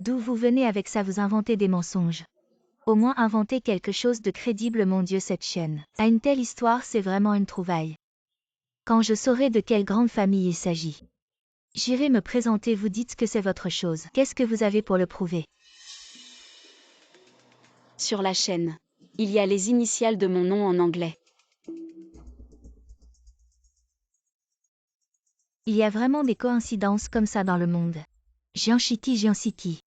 D'où vous venez avec ça? Vous inventez des mensonges. Au moins inventez quelque chose de crédible, mon Dieu, cette chaîne. À une telle histoire, c'est vraiment une trouvaille. Quand je saurai de quelle grande famille il s'agit, j'irai me présenter, vous dites que c'est votre chose. Qu'est-ce que vous avez pour le prouver? Sur la chaîne, il y a les initiales de mon nom en anglais. Il y a vraiment des coïncidences comme ça dans le monde. Jianshiki, Jianshiki.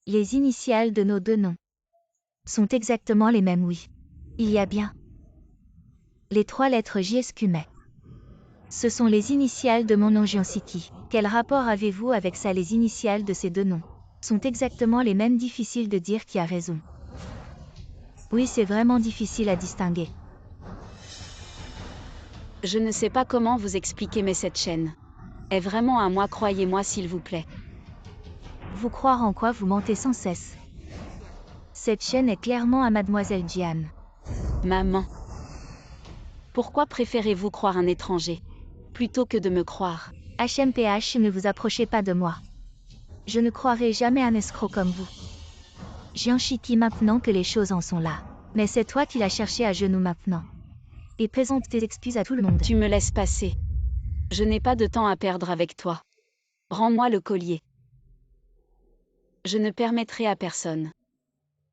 Les initiales de nos deux noms sont exactement les mêmes, oui. Il y a bien les 3 lettres JSQME. Ce sont les initiales de mon nom Jianshiki. Quel rapport avez-vous avec ça? Les initiales de ces deux noms sont exactement les mêmes. Difficile de dire qui a raison. Oui, c'est vraiment difficile à distinguer. Je ne sais pas comment vous expliquer, mais cette chaîne est vraiment à moi, croyez-moi s'il vous plaît. Vous croire en quoi? Vous mentez sans cesse. Cette chaîne est clairement à Mademoiselle Jian. Maman. Pourquoi préférez-vous croire un étranger plutôt que de me croire? HMPH, ne vous approchez pas de moi. Je ne croirai jamais un escroc comme vous. Jianshiki, maintenant que les choses en sont là. Mais c'est toi qui l'as cherché à genoux maintenant. Et présente tes excuses à tout le monde. Tu me laisses passer. Je n'ai pas de temps à perdre avec toi. Rends-moi le collier. Je ne permettrai à personne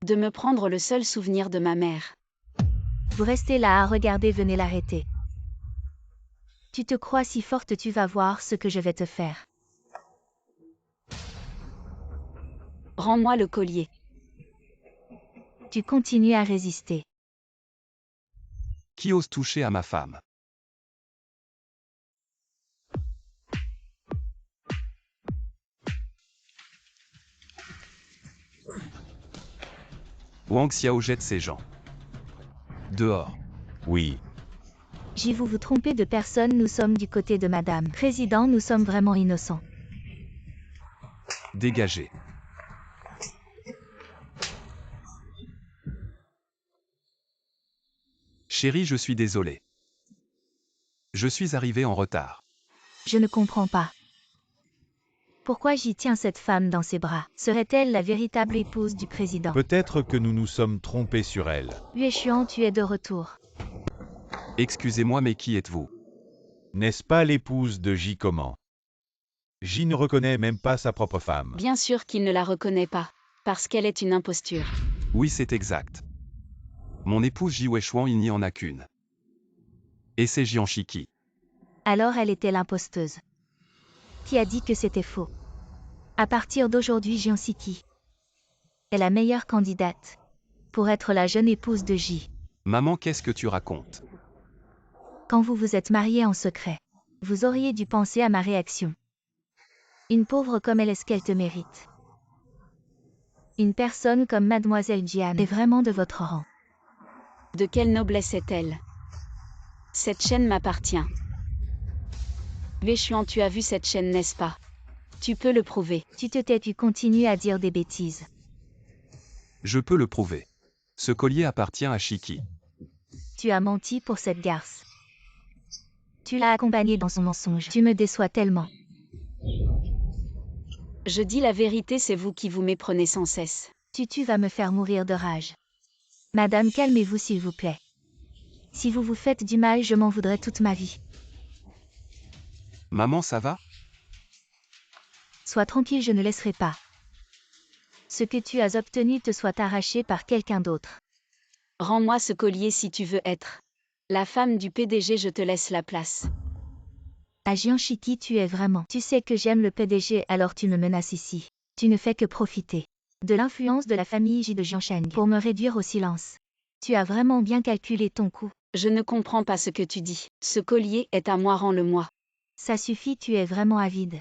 de me prendre le seul souvenir de ma mère. Vous restez là à regarder, venez l'arrêter. Tu te crois si forte, tu vas voir ce que je vais te faire. Rends-moi le collier. Tu continues à résister. Qui ose toucher à ma femme? Wang Xiao jette ses gens dehors. Oui. Vous vous trompez de personne, nous sommes du côté de Madame Président, nous sommes vraiment innocents. Dégagez. Chérie, je suis désolé. Je suis arrivé en retard. Je ne comprends pas. Pourquoi j'y tiens cette femme dans ses bras? Serait-elle la véritable épouse du président? Peut-être que nous nous sommes trompés sur elle. Yueshuan, tu es de retour. Excusez-moi, mais qui êtes-vous? N'est-ce pas l'épouse de J comment? J ne reconnaît même pas sa propre femme. Bien sûr qu'il ne la reconnaît pas, parce qu'elle est une imposture. Oui, c'est exact. Mon épouse Ji Weishuan, il n'y en a qu'une. Et c'est Jianshiki. Alors elle était l'imposteuse. Qui a dit que c'était faux? À partir d'aujourd'hui, Jianshiki est la meilleure candidate pour être la jeune épouse de J. Maman, qu'est-ce que tu racontes? Quand vous vous êtes mariés en secret, vous auriez dû penser à ma réaction. Une pauvre comme elle, est-ce qu'elle te mérite? Une personne comme Mademoiselle Jian est vraiment de votre rang. De quelle noblesse est-elle? Cette chaîne m'appartient. Véchuan, tu as vu cette chaîne, n'est-ce pas? Tu peux le prouver. Tu te tais, tu continues à dire des bêtises. Je peux le prouver. Ce collier appartient à Shiki. Tu as menti pour cette garce. Tu l'as accompagnée dans son mensonge. Tu me déçois tellement. Je dis la vérité, c'est vous qui vous méprenez sans cesse. Tu vas me faire mourir de rage. Madame, calmez-vous s'il vous plaît. Si vous vous faites du mal, je m'en voudrais toute ma vie. Maman, ça va? Sois tranquille, je ne laisserai pas ce que tu as obtenu te soit arraché par quelqu'un d'autre. Rends-moi ce collier si tu veux être la femme du PDG, je te laisse la place. Agent Shiki, tu es vraiment. Tu sais que j'aime le PDG, alors tu me menaces ici. Tu ne fais que profiter de l'influence de la famille J de Jiansheng pour me réduire au silence. Tu as vraiment bien calculé ton coup. Je ne comprends pas ce que tu dis. Ce collier est à moi, rends-le-moi. Ça suffit, tu es vraiment avide.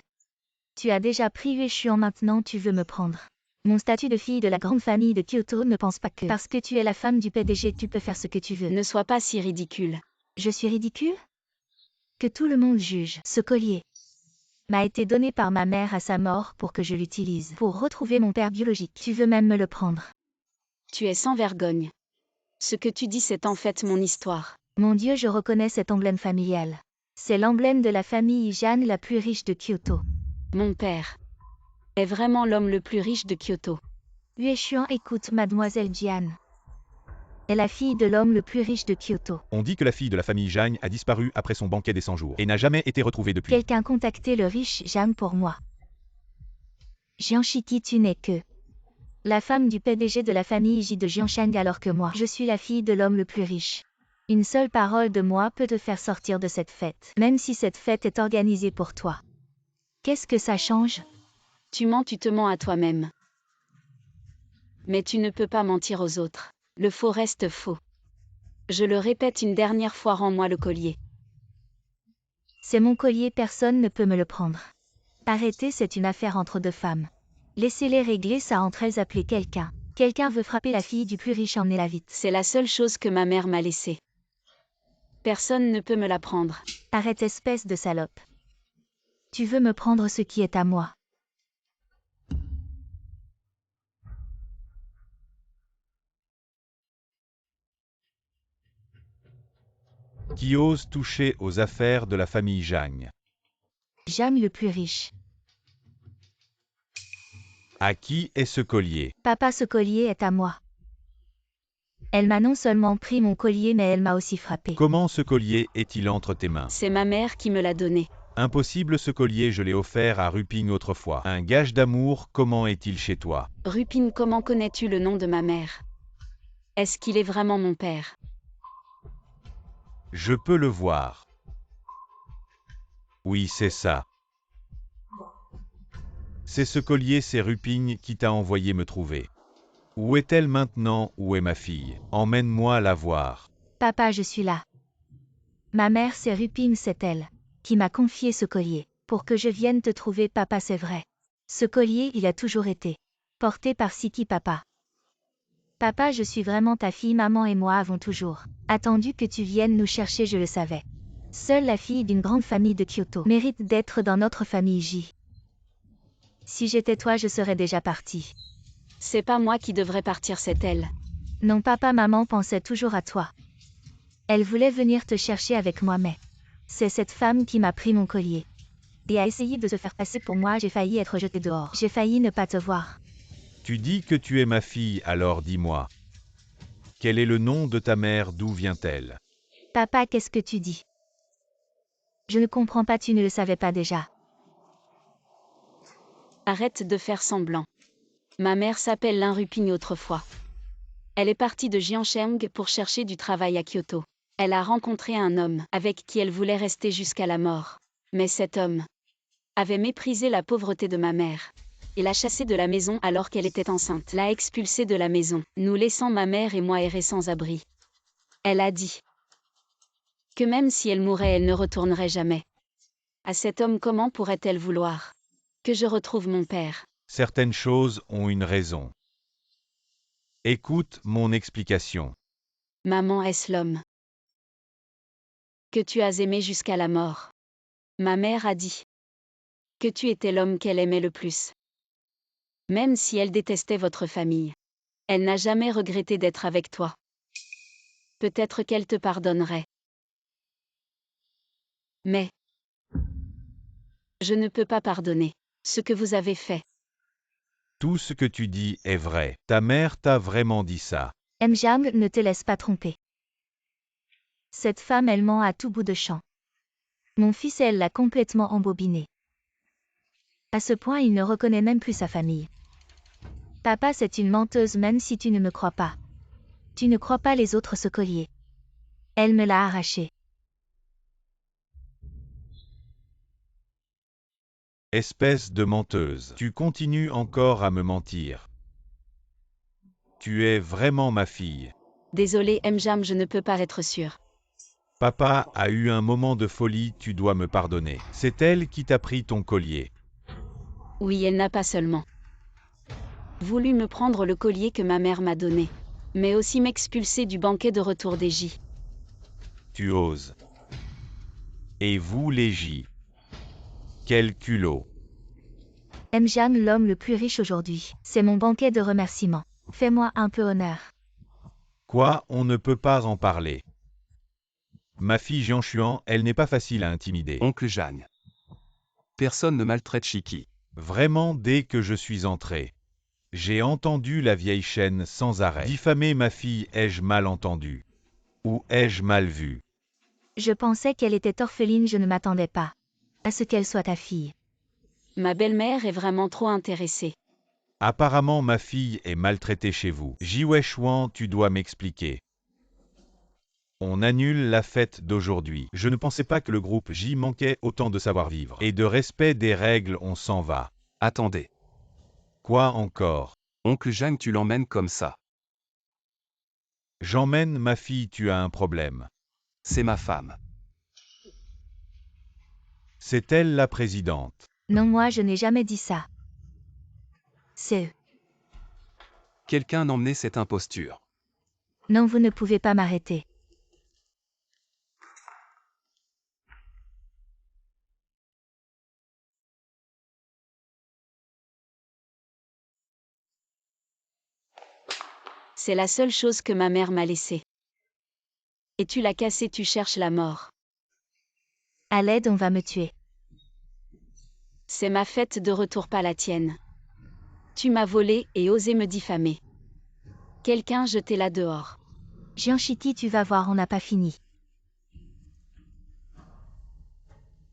Tu as déjà pris Véchuan, maintenant tu veux me prendre. Mon statut de fille de la grande famille de Kyoto ne pense pas que parce que tu es la femme du PDG, tu peux faire ce que tu veux. Ne sois pas si ridicule. Je suis ridicule? Que tout le monde juge. Ce collier m'a été donné par ma mère à sa mort pour que je l'utilise pour retrouver mon père biologique. Tu veux même me le prendre. Tu es sans vergogne. Ce que tu dis, c'est en fait mon histoire. Mon Dieu, je reconnais cet emblème familial. C'est l'emblème de la famille Jeanne la plus riche de Kyoto. Mon père est vraiment l'homme le plus riche de Kyoto. Véchuan, écoute, mademoiselle Jian est la fille de l'homme le plus riche de Kyoto. On dit que la fille de la famille Zhang a disparu après son banquet des 100 jours et n'a jamais été retrouvée depuis. Quelqu'un contactait le riche Jian pour moi. Jian Shiki, tu n'es que la femme du PDG de la famille J de Jiansheng, alors que moi, je suis la fille de l'homme le plus riche. Une seule parole de moi peut te faire sortir de cette fête, même si cette fête est organisée pour toi. Qu'est-ce que ça change? Tu mens, tu te mens à toi-même. Mais tu ne peux pas mentir aux autres. Le faux reste faux. Je le répète une dernière fois, rends-moi le collier. C'est mon collier, personne ne peut me le prendre. Arrêtez, c'est une affaire entre deux femmes. Laissez-les régler ça entre elles, appelez quelqu'un. Quelqu'un veut frapper la fille du plus riche, emmenez-la vite. C'est la seule chose que ma mère m'a laissée. Personne ne peut me la prendre. Arrête, espèce de salope. Tu veux me prendre ce qui est à moi. Qui ose toucher aux affaires de la famille Zhang? J'aime le plus riche. À qui est ce collier? Papa, ce collier est à moi. Elle m'a non seulement pris mon collier, mais elle m'a aussi frappé. Comment ce collier est-il entre tes mains? C'est ma mère qui me l'a donné. Impossible, ce collier, je l'ai offert à Ruping autrefois. Un gage d'amour, comment est-il chez toi? Rupin, comment connais-tu le nom de ma mère? Est-ce qu'il est vraiment mon père? Je peux le voir. Oui, c'est ça. C'est ce collier, c'est Ruping qui t'a envoyé me trouver. Où est-elle maintenant? Où est ma fille? Emmène-moi la voir. Papa, je suis là. Ma mère, c'est Ruping, c'est elle qui m'a confié ce collier. Pour que je vienne te trouver, papa, c'est vrai. Ce collier, il a toujours été porté par Siki, papa. Papa, je suis vraiment ta fille, maman et moi avons toujours attendu que tu viennes nous chercher, je le savais. Seule la fille d'une grande famille de Kyoto mérite d'être dans notre famille J. Si j'étais toi, je serais déjà partie. C'est pas moi qui devrais partir, c'est elle. Non, papa, maman pensait toujours à toi. Elle voulait venir te chercher avec moi, mais c'est cette femme qui m'a pris mon collier et a essayé de se faire passer pour moi. J'ai failli être jetée dehors. J'ai failli ne pas te voir. Tu dis que tu es ma fille, alors dis-moi. Quel est le nom de ta mère? D'où vient-elle? Papa, qu'est-ce que tu dis? Je ne comprends pas, tu ne le savais pas déjà. Arrête de faire semblant. Ma mère s'appelle Lin Ruping autrefois. Elle est partie de Jiansheng pour chercher du travail à Kyoto. Elle a rencontré un homme avec qui elle voulait rester jusqu'à la mort. Mais cet homme avait méprisé la pauvreté de ma mère et l'a chassée de la maison alors qu'elle était enceinte. L'a expulsée de la maison, nous laissant ma mère et moi errer sans abri. Elle a dit que même si elle mourait, elle ne retournerait jamais à cet homme. Comment pourrait-elle vouloir que je retrouve mon père? Certaines choses ont une raison. Écoute mon explication. Maman, est-ce l'homme que tu as aimé jusqu'à la mort? Ma mère a dit que tu étais l'homme qu'elle aimait le plus. Même si elle détestait votre famille, elle n'a jamais regretté d'être avec toi. Peut-être qu'elle te pardonnerait. Mais je ne peux pas pardonner ce que vous avez fait. Tout ce que tu dis est vrai. Ta mère t'a vraiment dit ça. Mjam, ne te laisse pas tromper. Cette femme, elle ment à tout bout de champ. Mon fils, elle l'a complètement embobiné. À ce point, il ne reconnaît même plus sa famille. Papa, c'est une menteuse même si tu ne me crois pas. Tu ne crois pas les autres ce collier. Elle me l'a arraché. Espèce de menteuse. Tu continues encore à me mentir. Tu es vraiment ma fille. Désolé Mjam, je ne peux pas être sûre. Papa a eu un moment de folie, tu dois me pardonner. C'est elle qui t'a pris ton collier. Oui, elle n'a pas seulement voulu me prendre le collier que ma mère m'a donné, mais aussi m'expulser du banquet de retour des J. Tu oses. Et vous les J. Quel culot. Mjam, l'homme le plus riche aujourd'hui. C'est mon banquet de remerciements. Fais-moi un peu honneur. Quoi, on ne peut pas en parler. Ma fille Jianshuan, elle n'est pas facile à intimider. Oncle Jeanne. Personne ne maltraite Chiki. Vraiment, dès que je suis entré, j'ai entendu la vieille chaîne sans arrêt. Diffamer ma fille, ai-je mal entendu? Ou ai-je mal vu? Je pensais qu'elle était orpheline, je ne m'attendais pas à ce qu'elle soit ta fille. Ma belle-mère est vraiment trop intéressée. Apparemment ma fille est maltraitée chez vous. Jiwechuan, tu dois m'expliquer. On annule la fête d'aujourd'hui. Je ne pensais pas que le groupe J manquait autant de savoir-vivre. Et de respect des règles, on s'en va. Attendez. Quoi encore? Oncle Jeanne, tu l'emmènes comme ça. J'emmène ma fille, tu as un problème. C'est ma femme. C'est elle la présidente. Non, moi je n'ai jamais dit ça. C'est eux. Quelqu'un emmenait cette imposture. Non, vous ne pouvez pas m'arrêter. C'est la seule chose que ma mère m'a laissée. Et tu l'as cassée, tu cherches la mort. À l'aide, on va me tuer. C'est ma fête de retour, pas la tienne. Tu m'as volé et osé me diffamer. Quelqu'un jeté là dehors. Jianchiki, tu vas voir, on n'a pas fini.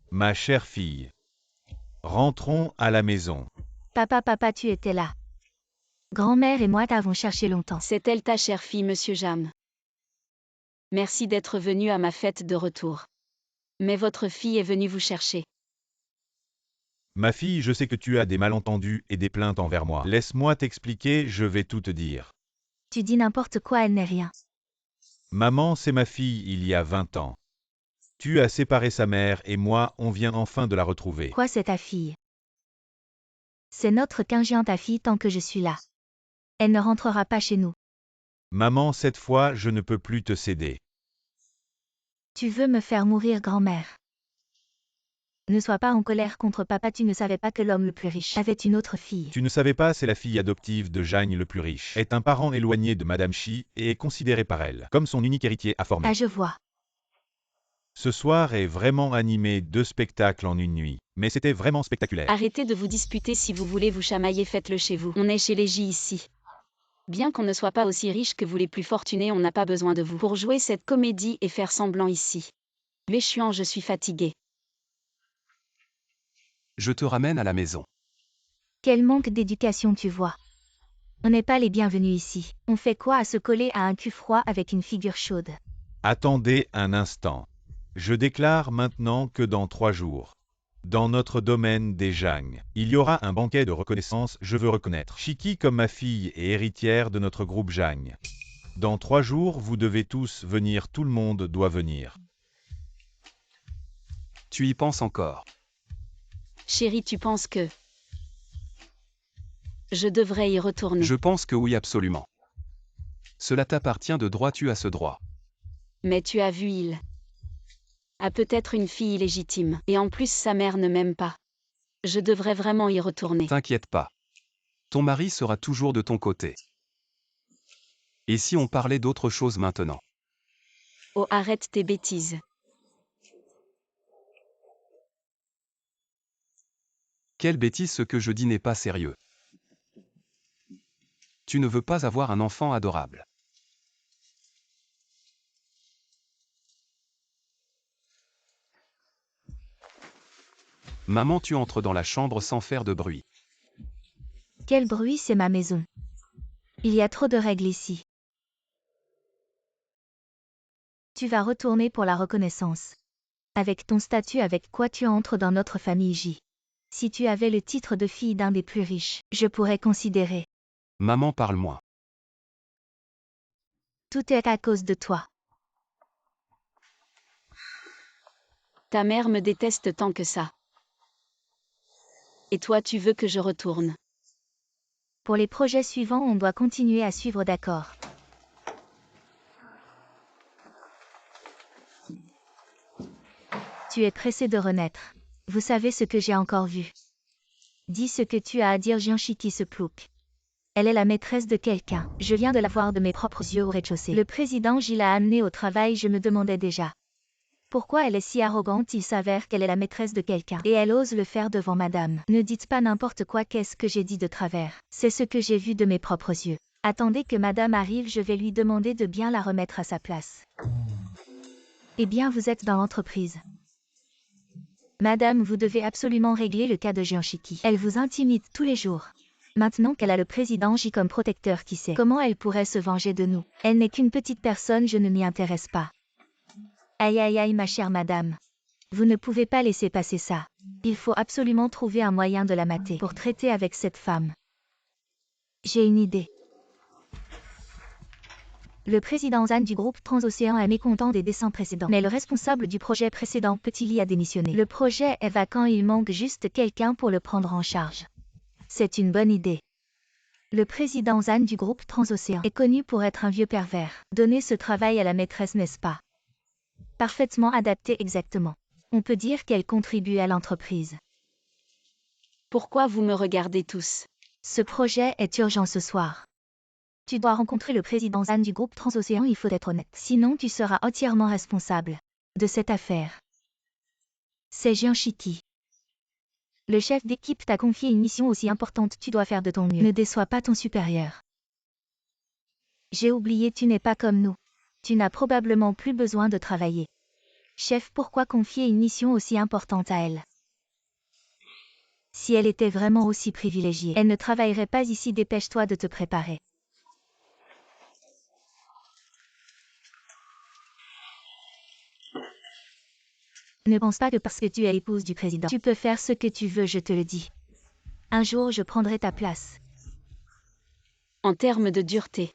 Ma chère fille. Rentrons à la maison. Papa, tu étais là. Grand-mère et moi t'avons cherché longtemps. C'est elle ta chère fille, monsieur Jam. Merci d'être venu à ma fête de retour. Mais votre fille est venue vous chercher. Ma fille, je sais que tu as des malentendus et des plaintes envers moi. Laisse-moi t'expliquer, je vais tout te dire. Tu dis n'importe quoi, elle n'est rien. Maman, c'est ma fille il y a 20 ans. Tu as séparé sa mère et moi, on vient enfin de la retrouver. Quoi, c'est ta fille? C'est notre Quinjian, ta fille, tant que je suis là. Elle ne rentrera pas chez nous. Maman, cette fois, je ne peux plus te céder. Tu veux me faire mourir, grand-mère? Ne sois pas en colère contre papa, tu ne savais pas que l'homme le plus riche avait une autre fille. Tu ne savais pas, c'est la fille adoptive de Jagne le plus riche. Est un parent éloigné de Madame Chi et est considéré par elle comme son unique héritier à former. Ah, je vois. Ce soir est vraiment animé 2 spectacles en une nuit. Mais c'était vraiment spectaculaire. Arrêtez de vous disputer, si vous voulez vous chamailler, faites-le chez vous. On est chez les J ici. Bien qu'on ne soit pas aussi riche que vous les plus fortunés, on n'a pas besoin de vous pour jouer cette comédie et faire semblant ici. Méchuant, je suis fatiguée. Je te ramène à la maison. Quel manque d'éducation, tu vois. On n'est pas les bienvenus ici. On fait quoi à se coller à un cul froid avec une figure chaude? Attendez un instant. Je déclare maintenant que dans 3 jours, dans notre domaine des Jang, il y aura un banquet de reconnaissance. Je veux reconnaître Chiki comme ma fille et héritière de notre groupe Jang. Dans 3 jours, vous devez tous venir, tout le monde doit venir. Tu y penses encore. Chérie, tu penses que je devrais y retourner? Je pense que oui, absolument. Cela t'appartient de droit, tu as ce droit. Mais tu as vu, il A peut-être une fille illégitime. Et en plus sa mère ne m'aime pas. Je devrais vraiment y retourner. T'inquiète pas. Ton mari sera toujours de ton côté. Et si on parlait d'autre chose maintenant? Oh, arrête tes bêtises. Quelle bêtise, ce que je dis n'est pas sérieux. Tu ne veux pas avoir un enfant adorable. Maman, tu entres dans la chambre sans faire de bruit. Quel bruit, c'est ma maison. Il y a trop de règles ici. Tu vas retourner pour la reconnaissance. Avec ton statut, avec quoi tu entres dans notre famille J. Si tu avais le titre de fille d'un des plus riches, je pourrais considérer. Maman, parle-moi. Tout est à cause de toi. Ta mère me déteste tant que ça. Et toi tu veux que je retourne. Pour les projets suivants, on doit continuer à suivre, d'accord. Tu es pressé de renaître. Vous savez ce que j'ai encore vu. Dis ce que tu as à dire. Jianchiki se plouque. Elle est la maîtresse de quelqu'un. Je viens de la voir de mes propres yeux au rez-de-chaussée. Le président J l'a amenée au travail. Je me demandais déjà. Pourquoi elle est si arrogante? Il s'avère qu'elle est la maîtresse de quelqu'un. Et elle ose le faire devant madame. Ne dites pas n'importe quoi. Qu'est-ce que j'ai dit de travers? C'est ce que j'ai vu de mes propres yeux. Attendez que madame arrive, je vais lui demander de bien la remettre à sa place. Eh bien, vous êtes dans l'entreprise. Madame, vous devez absolument régler le cas de Jianchiki. Elle vous intimide tous les jours. Maintenant qu'elle a le président J comme protecteur, qui sait comment elle pourrait se venger de nous? Elle n'est qu'une petite personne, je ne m'y intéresse pas. Aïe aïe aïe ma chère madame. Vous ne pouvez pas laisser passer ça. Il faut absolument trouver un moyen de la mater pour traiter avec cette femme. J'ai une idée. Le président Zan du groupe Transocéan est mécontent des dessins précédents. Mais le responsable du projet précédent, Petit Lee, a démissionné. Le projet est vacant, il manque juste quelqu'un pour le prendre en charge. C'est une bonne idée. Le président Zan du groupe Transocéan est connu pour être un vieux pervers. Donnez ce travail à la maîtresse, n'est-ce pas? Parfaitement adapté, exactement. On peut dire qu'elle contribue à l'entreprise. Pourquoi vous me regardez tous? Ce projet est urgent ce soir. Tu dois rencontrer le président Zan du groupe Transocéan, il faut être honnête. Sinon tu seras entièrement responsable de cette affaire. C'est Jianchiki. Le chef d'équipe t'a confié une mission aussi importante, tu dois faire de ton mieux. Ne déçois pas ton supérieur. J'ai oublié, tu n'es pas comme nous. Tu n'as probablement plus besoin de travailler. Chef, pourquoi confier une mission aussi importante à elle? Si elle était vraiment aussi privilégiée, elle ne travaillerait pas ici. Dépêche-toi de te préparer. Ne pense pas que parce que tu es épouse du président, tu peux faire ce que tu veux, je te le dis. Un jour, je prendrai ta place. En termes de dureté.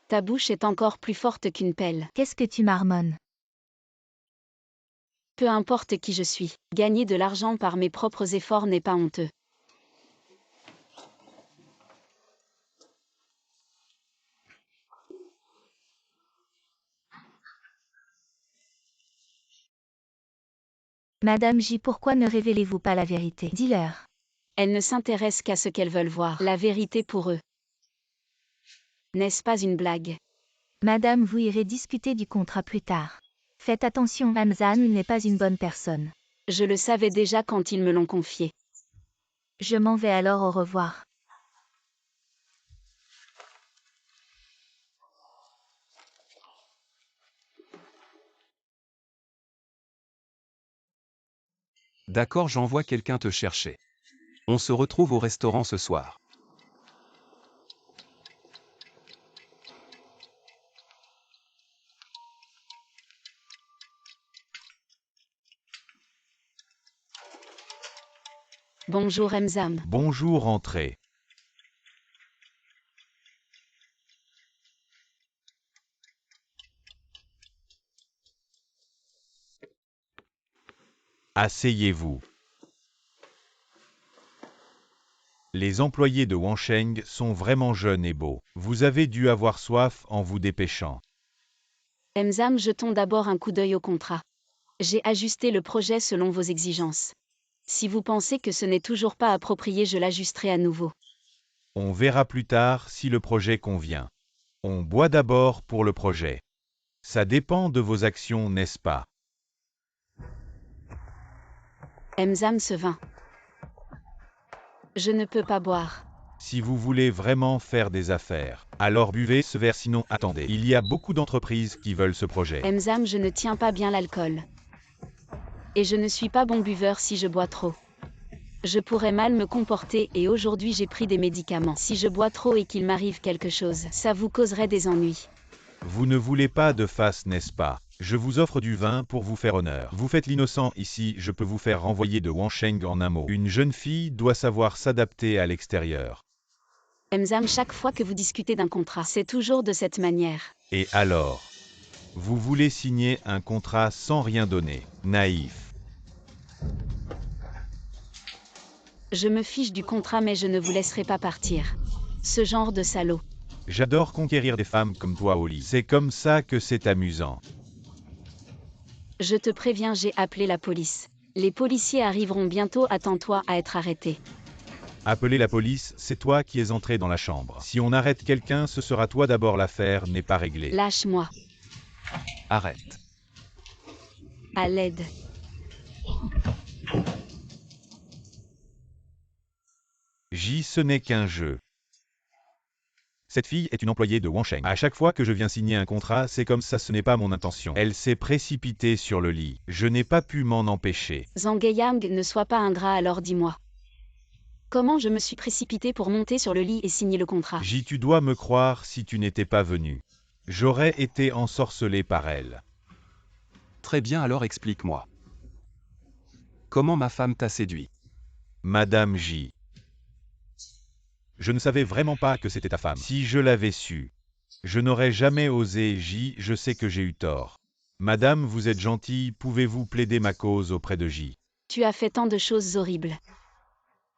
Ta bouche est encore plus forte qu'une pelle. Qu'est-ce que tu marmonnes? Peu importe qui je suis, gagner de l'argent par mes propres efforts n'est pas honteux. Madame J, pourquoi ne révélez-vous pas la vérité? Dis-leur. Elles ne s'intéressent qu'à ce qu'elles veulent voir. La vérité pour eux. N'est-ce pas une blague? Madame, vous irez discuter du contrat plus tard. Faites attention, Hamzan n'est pas une bonne personne. Je le savais déjà quand ils me l'ont confié. Je m'en vais alors, au revoir. D'accord, j'envoie quelqu'un te chercher. On se retrouve au restaurant ce soir. Bonjour Emzam. Bonjour, entrez. Asseyez-vous. Les employés de Wansheng sont vraiment jeunes et beaux. Vous avez dû avoir soif en vous dépêchant. Emzam, jetons d'abord un coup d'œil au contrat. J'ai ajusté le projet selon vos exigences. Si vous pensez que ce n'est toujours pas approprié, je l'ajusterai à nouveau. On verra plus tard si le projet convient. On boit d'abord pour le projet. Ça dépend de vos actions, n'est-ce pas? Emzam se vint. Je ne peux pas boire. Si vous voulez vraiment faire des affaires, alors buvez ce verre, sinon attendez. Il y a beaucoup d'entreprises qui veulent ce projet. Emzam, je ne tiens pas bien l'alcool. Et je ne suis pas bon buveur si je bois trop. Je pourrais mal me comporter et aujourd'hui j'ai pris des médicaments. Si je bois trop et qu'il m'arrive quelque chose, ça vous causerait des ennuis. Vous ne voulez pas de face, n'est-ce pas? Je vous offre du vin pour vous faire honneur. Vous faites l'innocent ici, je peux vous faire renvoyer de Wansheng en un mot. Une jeune fille doit savoir s'adapter à l'extérieur. Emzam, chaque fois que vous discutez d'un contrat, c'est toujours de cette manière. Et alors? Vous voulez signer un contrat sans rien donner. Naïf. Je me fiche du contrat mais je ne vous laisserai pas partir. Ce genre de salaud. J'adore conquérir des femmes comme toi au lit. C'est comme ça que c'est amusant. Je te préviens, j'ai appelé la police. Les policiers arriveront bientôt, attends-toi à être arrêté. Appeler la police, c'est toi qui es entré dans la chambre. Si on arrête quelqu'un, ce sera toi d'abord, l'affaire n'est pas réglée. Lâche-moi. Arrête. À l'aide. Ce n'est qu'un jeu. Cette fille est une employée de Wansheng. À chaque fois que je viens signer un contrat, c'est comme ça, ce n'est pas mon intention. Elle s'est précipitée sur le lit. Je n'ai pas pu m'en empêcher. Zhang Yang, ne sois pas ingrat, alors dis-moi. Comment je me suis précipité pour monter sur le lit et signer le contrat? Tu dois me croire si tu n'étais pas venu. J'aurais été ensorcelé par elle. Très bien, alors explique-moi. Comment ma femme t'a séduit? Madame J. Je ne savais vraiment pas que c'était ta femme. Si je l'avais su, je n'aurais jamais osé. Je sais que j'ai eu tort. Madame, vous êtes gentille, pouvez-vous plaider ma cause auprès de J? Tu as fait tant de choses horribles.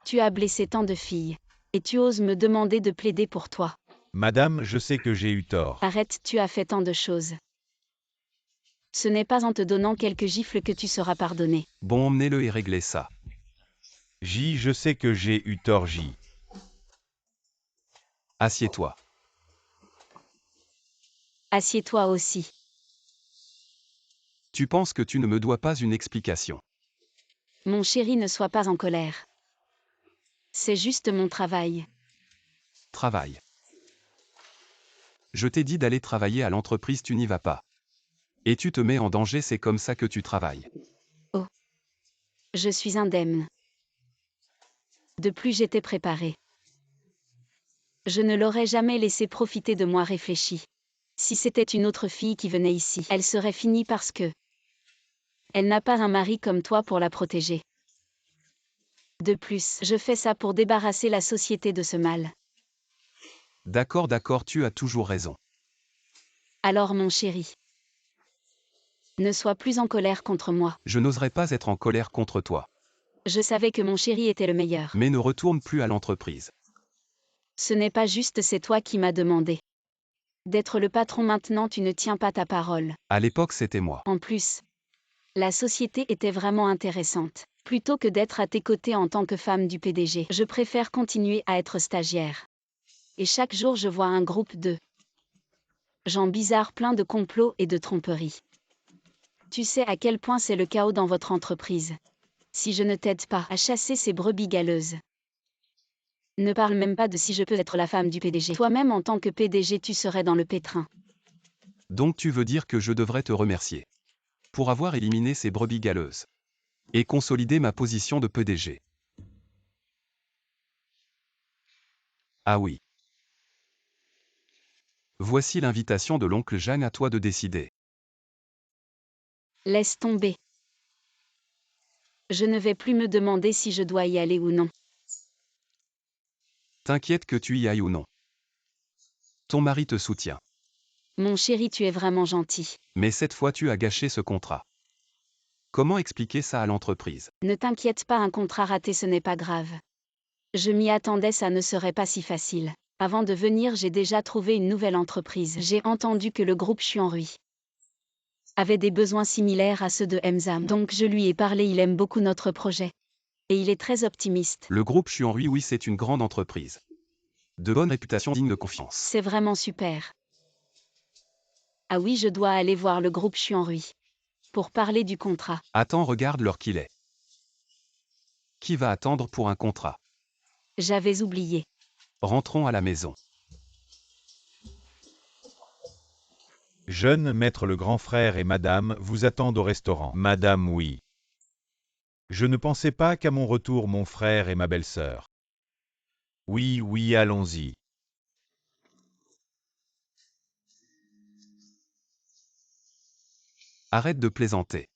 Tu as blessé tant de filles. Et tu oses me demander de plaider pour toi. Madame, je sais que j'ai eu tort. Arrête, tu as fait tant de choses. Ce n'est pas en te donnant quelques gifles que tu seras pardonné. Bon, emmenez-le et réglez ça. Je sais que j'ai eu tort, J. Assieds-toi. Assieds-toi aussi. Tu penses que tu ne me dois pas une explication? Mon chéri, ne sois pas en colère. C'est juste mon travail. Travail. Je t'ai dit d'aller travailler à l'entreprise, tu n'y vas pas. Et tu te mets en danger, c'est comme ça que tu travailles. Oh. Je suis indemne. De plus, j'étais préparée. Je ne l'aurais jamais laissé profiter de moi, réfléchi. Si c'était une autre fille qui venait ici, elle serait finie parce que elle n'a pas un mari comme toi pour la protéger. De plus, je fais ça pour débarrasser la société de ce mal. D'accord, tu as toujours raison. Alors mon chéri, ne sois plus en colère contre moi. Je n'oserais pas être en colère contre toi. Je savais que mon chéri était le meilleur. Mais ne retourne plus à l'entreprise. Ce n'est pas juste, c'est toi qui m'as demandé d'être le patron. Maintenant tu ne tiens pas ta parole. À l'époque, c'était moi. En plus, la société était vraiment intéressante. Plutôt que d'être à tes côtés en tant que femme du PDG, je préfère continuer à être stagiaire. Et chaque jour je vois un groupe de gens bizarres, pleins de complots et de tromperies. Tu sais à quel point c'est le chaos dans votre entreprise. Si je ne t'aide pas à chasser ces brebis galeuses. Ne parle même pas de si je peux être la femme du PDG. Toi-même en tant que PDG, tu serais dans le pétrin. Donc tu veux dire que je devrais te remercier pour avoir éliminé ces brebis galeuses et consolider ma position de PDG. Ah oui. Voici l'invitation de l'oncle Jeanne, à toi de décider. Laisse tomber. Je ne vais plus me demander si je dois y aller ou non. T'inquiète que tu y ailles ou non. Ton mari te soutient. Mon chéri, tu es vraiment gentil. Mais cette fois tu as gâché ce contrat. Comment expliquer ça à l'entreprise? Ne t'inquiète pas, un contrat raté, ce n'est pas grave. Je m'y attendais, ça ne serait pas si facile. Avant de venir, j'ai déjà trouvé une nouvelle entreprise. J'ai entendu que le groupe Chuanrui avait des besoins similaires à ceux de Emzam. Donc je lui ai parlé, il aime beaucoup notre projet. Et il est très optimiste. Le groupe Chuanrui, oui, c'est une grande entreprise. De bonne réputation, digne de confiance. C'est vraiment super. Ah oui, je dois aller voir le groupe Chuanrui. Pour parler du contrat. Attends, regarde l'heure qu'il est. Qui va attendre pour un contrat? J'avais oublié. Rentrons à la maison. Jeune maître, le grand frère et madame vous attendent au restaurant. Madame, oui. Je ne pensais pas qu'à mon retour mon frère et ma belle-sœur. Oui, oui, allons-y. Arrête de plaisanter.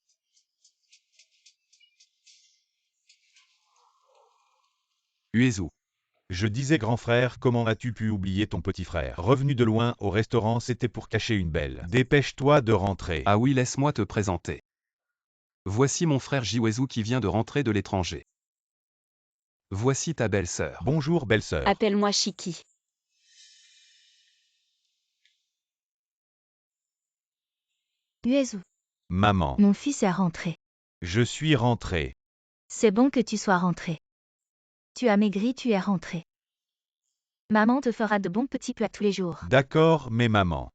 Uezu. Je disais grand frère, comment as-tu pu oublier ton petit frère? Revenu de loin au restaurant, c'était pour cacher une belle. Dépêche-toi de rentrer. Ah oui, laisse-moi te présenter. Voici mon frère Jiwezu qui vient de rentrer de l'étranger. Voici ta belle-sœur. Bonjour belle-sœur. Appelle-moi Chiki. Uezu, Maman. mon fils est rentré. Je suis rentré. C'est bon que tu sois rentré. Tu as maigri, tu es rentré. Maman te fera de bons petits plats tous les jours. D'accord, mais maman.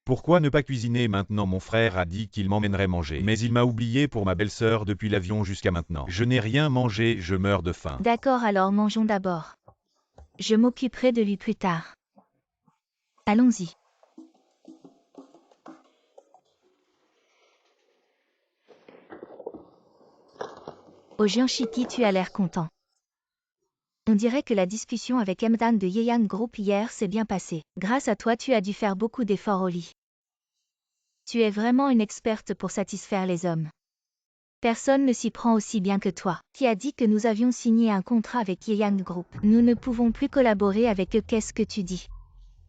Pourquoi ne pas cuisiner maintenant? Mon frère a dit qu'il m'emmènerait manger, mais il m'a oublié pour ma belle-sœur depuis l'avion jusqu'à maintenant. Je n'ai rien mangé, je meurs de faim. D'accord, alors mangeons d'abord. Je m'occuperai de lui plus tard. Allons-y. Oh Jianchiki, tu as l'air content. On dirait que la discussion avec Emdan de Yeyan Group hier s'est bien passée. Grâce à toi, tu as dû faire beaucoup d'efforts au lit. Tu es vraiment une experte pour satisfaire les hommes. Personne ne s'y prend aussi bien que toi. Qui a dit que nous avions signé un contrat avec Yeyan Group? Nous ne pouvons plus collaborer avec eux. Qu'est-ce que tu dis?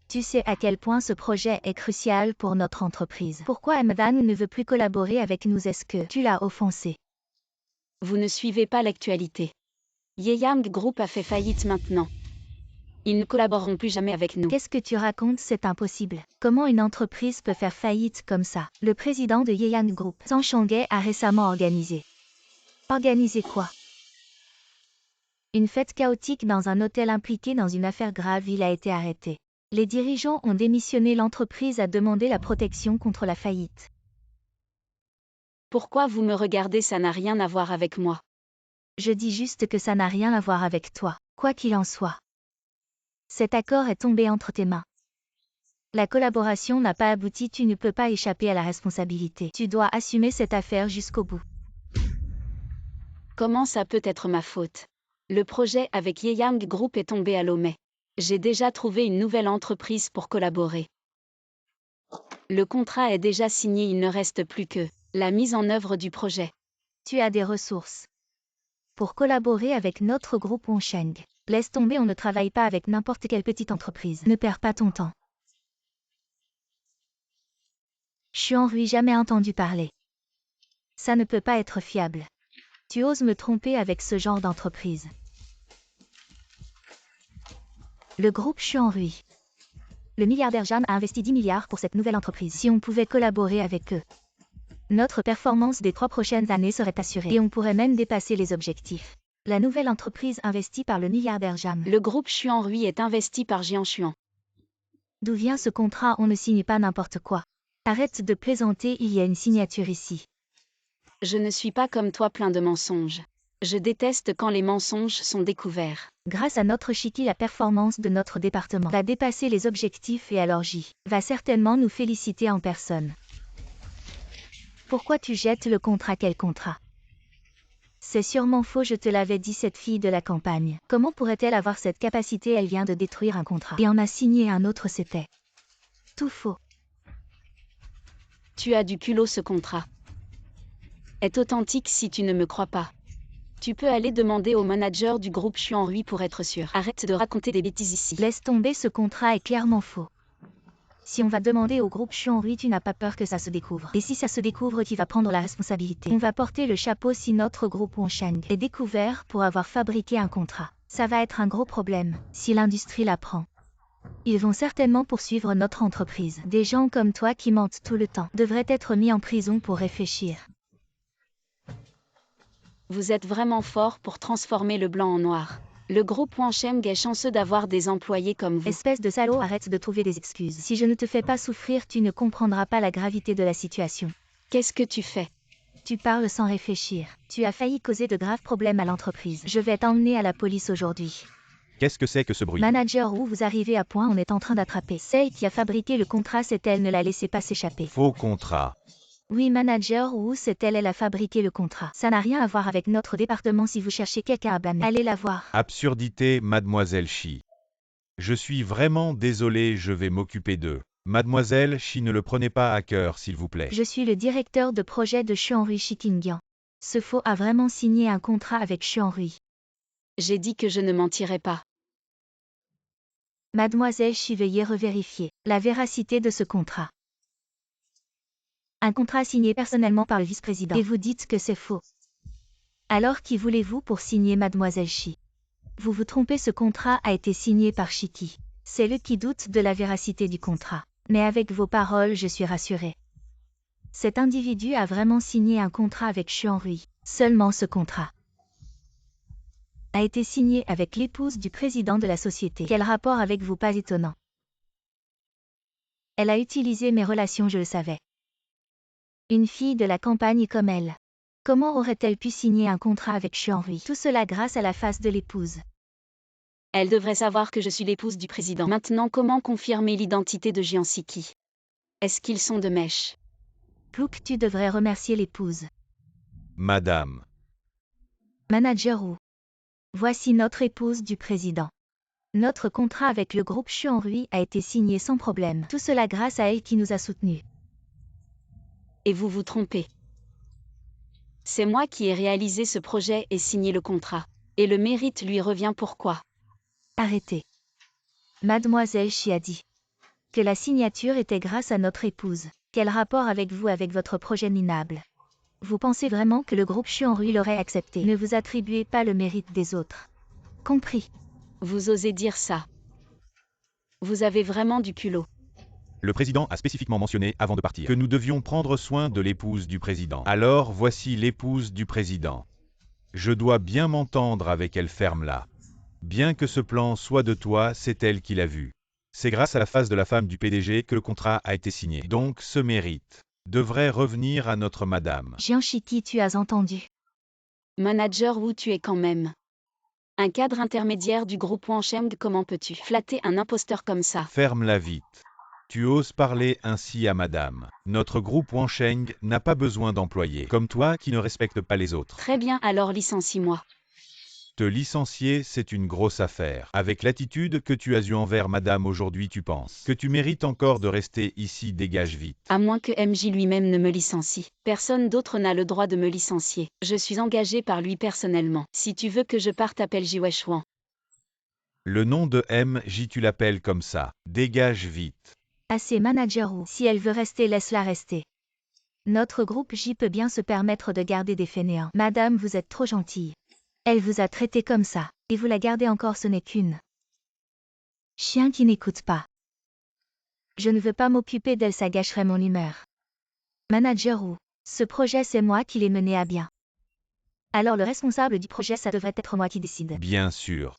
Tu sais à quel point ce projet est crucial pour notre entreprise. Pourquoi Emdan ne veut plus collaborer avec nous? Est-ce que tu l'as offensé? Vous ne suivez pas l'actualité. Yeyang Group a fait faillite maintenant. Ils ne collaboreront plus jamais avec nous. Qu'est-ce que tu racontes? C'est impossible. Comment une entreprise peut faire faillite comme ça? Le président de Yeyan Group, Zhang Shonghe, a récemment organisé. Organisé quoi? Une fête chaotique dans un hôtel impliqué dans une affaire grave. Il a été arrêté. Les dirigeants ont démissionné. L'entreprise a demandé la protection contre la faillite. Pourquoi vous me regardez? Ça n'a rien à voir avec moi. Je dis juste que ça n'a rien à voir avec toi, quoi qu'il en soit. Cet accord est tombé entre tes mains. La collaboration n'a pas abouti, tu ne peux pas échapper à la responsabilité. Tu dois assumer cette affaire jusqu'au bout. Comment ça peut être ma faute? Le projet avec Yeyang Group est tombé à l'eau, mais j'ai déjà trouvé une nouvelle entreprise pour collaborer. Le contrat est déjà signé, il ne reste plus que la mise en œuvre du projet. Tu as des ressources pour collaborer avec notre groupe Onsheng. Laisse tomber, on ne travaille pas avec n'importe quelle petite entreprise. Ne perds pas ton temps. Chuanrui, jamais entendu parler. Ça ne peut pas être fiable. Tu oses me tromper avec ce genre d'entreprise. Le groupe Chuanrui. Le milliardaire Jam a investi 10 milliards pour cette nouvelle entreprise. Si on pouvait collaborer avec eux, notre performance des 3 prochaines années serait assurée et on pourrait même dépasser les objectifs. La nouvelle entreprise investie par le milliardaire Jam. Le groupe Chuanrui est investi par Jianshuan. D'où vient ce contrat? On ne signe pas n'importe quoi. Arrête de plaisanter, il y a une signature ici. Je ne suis pas comme toi plein de mensonges. Je déteste quand les mensonges sont découverts. Grâce à notre Chiki, la performance de notre département va dépasser les objectifs et alors J va certainement nous féliciter en personne. Pourquoi tu jettes le contrat? Quel contrat? C'est sûrement faux, je te l'avais dit, cette fille de la campagne. Comment pourrait-elle avoir cette capacité? Elle vient de détruire un contrat et en a signé un autre, c'était tout faux. Tu as du culot, ce contrat est authentique. Si tu ne me crois pas, tu peux aller demander au manager du groupe Chuanrui pour être sûr. Arrête de raconter des bêtises ici. Laisse tomber, ce contrat est clairement faux. Si on va demander au groupe Chuanrui, tu n'as pas peur que ça se découvre. Et si ça se découvre, qui va prendre la responsabilité? On va porter le chapeau si notre groupe Onsheng est découvert pour avoir fabriqué un contrat. Ça va être un gros problème si l'industrie l'apprend. Ils vont certainement poursuivre notre entreprise. Des gens comme toi qui mentent tout le temps devraient être mis en prison pour réfléchir. Vous êtes vraiment fort pour transformer le blanc en noir. Le groupe Wansheng est chanceux d'avoir des employés comme vous. Espèce de salaud, arrête de trouver des excuses. Si je ne te fais pas souffrir, tu ne comprendras pas la gravité de la situation. Qu'est-ce que tu fais? Tu parles sans réfléchir. Tu as failli causer de graves problèmes à l'entreprise. Je vais t'emmener à la police aujourd'hui. Qu'est-ce que c'est que ce bruit? Manager Wu, vous arrivez à point, on est en train d'attraper. Celle qui a fabriqué le contrat, c'est elle, ne la laissez pas s'échapper. Faux contrat. Oui, Manager Wu, c'est elle, elle a fabriqué le contrat. Ça n'a rien à voir avec notre département si vous cherchez quelqu'un à blâmer. Allez la voir. Absurdité, mademoiselle Shi. Je suis vraiment désolé, je vais m'occuper d'eux. Mademoiselle Shi, ne le prenez pas à cœur, s'il vous plaît. Je suis le directeur de projet de Xuanrui Shikingyang. Ce faux a vraiment signé un contrat avec Xuanrui. J'ai dit que je ne mentirais pas. Mademoiselle Shi, veuillez revérifier la véracité de ce contrat. Un contrat signé personnellement par le vice-président. Et vous dites que c'est faux. Alors qui voulez-vous pour signer Mademoiselle Shi? Vous vous trompez, ce contrat a été signé par Shiki. C'est lui qui doute de la véracité du contrat. Mais avec vos paroles, je suis rassurée. Cet individu a vraiment signé un contrat avec Xuanrui. Seulement ce contrat a été signé avec l'épouse du président de la société. Quel rapport avec vous? Pas étonnant. Elle a utilisé mes relations, je le savais. Une fille de la campagne comme elle. Comment aurait-elle pu signer un contrat avec Xuanrui? Tout cela grâce à la face de l'épouse. Elle devrait savoir que je suis l'épouse du président. Maintenant, comment confirmer l'identité de Jian Siki? Est-ce qu'ils sont de mèche? Plouk, tu devrais remercier l'épouse. Madame. Manager Wu. Voici notre épouse du président. Notre contrat avec le groupe Xuanrui a été signé sans problème. Tout cela grâce à elle qui nous a soutenus. Et vous vous trompez. C'est moi qui ai réalisé ce projet et signé le contrat. Et le mérite lui revient. Pourquoi? Arrêtez. Mademoiselle Shi a dit que la signature était grâce à notre épouse. Quel rapport avec vous, avec votre projet minable? Vous pensez vraiment que le groupe Xuanrui l'aurait accepté? Ne vous attribuez pas le mérite des autres. Compris? Vous osez dire ça? Vous avez vraiment du culot. Le président a spécifiquement mentionné, avant de partir, que nous devions prendre soin de l'épouse du président. Alors voici l'épouse du président. Je dois bien m'entendre avec elle, ferme là. Bien que ce plan soit de toi, c'est elle qui l'a vu. C'est grâce à la face de la femme du PDG que le contrat a été signé. Donc ce mérite devrait revenir à notre madame. Jian Shiki, tu as entendu? Manager Wu, tu es quand même un cadre intermédiaire du groupe Wansheng. Comment peux-tu flatter un imposteur comme ça? Ferme-la vite. Tu oses parler ainsi à madame. Notre groupe Wansheng n'a pas besoin d'employés comme toi qui ne respectent pas les autres. Très bien, alors licencie-moi. Te licencier, c'est une grosse affaire. Avec l'attitude que tu as eue envers madame aujourd'hui, tu penses que tu mérites encore de rester ici, dégage vite. À moins que MJ lui-même ne me licencie. Personne d'autre n'a le droit de me licencier. Je suis engagé par lui personnellement. Si tu veux que je parte, appelle Jiwechuan. Le nom de MJ, tu l'appelles comme ça. Dégage vite. Assez, Manager Wu. Si elle veut rester, laisse-la rester. Notre groupe J peut bien se permettre de garder des fainéants. Madame, vous êtes trop gentille. Elle vous a traité comme ça, et vous la gardez encore, ce n'est qu'une chien qui n'écoute pas. Je ne veux pas m'occuper d'elle, ça gâcherait mon humeur. Manager Wu, ce projet c'est moi qui l'ai mené à bien. Alors le responsable du projet, ça devrait être moi qui décide. Bien sûr.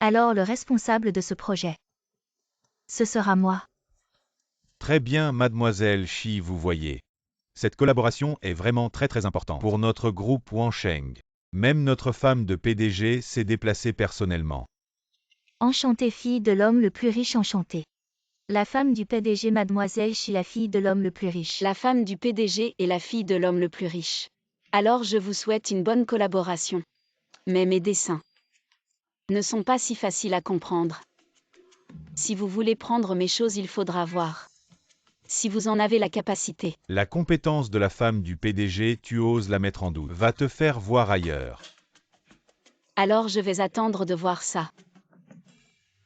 Alors le responsable de ce projet, ce sera moi. Très bien, mademoiselle Shi, vous voyez. Cette collaboration est vraiment très importante pour notre groupe Wansheng. Même notre femme de PDG s'est déplacée personnellement. Enchantée, fille de l'homme le plus riche, enchantée. La femme du PDG, mademoiselle Shi, la fille de l'homme le plus riche. La femme du PDG est la fille de l'homme le plus riche. Alors je vous souhaite une bonne collaboration. Mais mes dessins ne sont pas si faciles à comprendre. Si vous voulez prendre mes choses, il faudra voir si vous en avez la capacité. La compétence de la femme du PDG, tu oses la mettre en doute. Va te faire voir ailleurs. Alors je vais attendre de voir ça.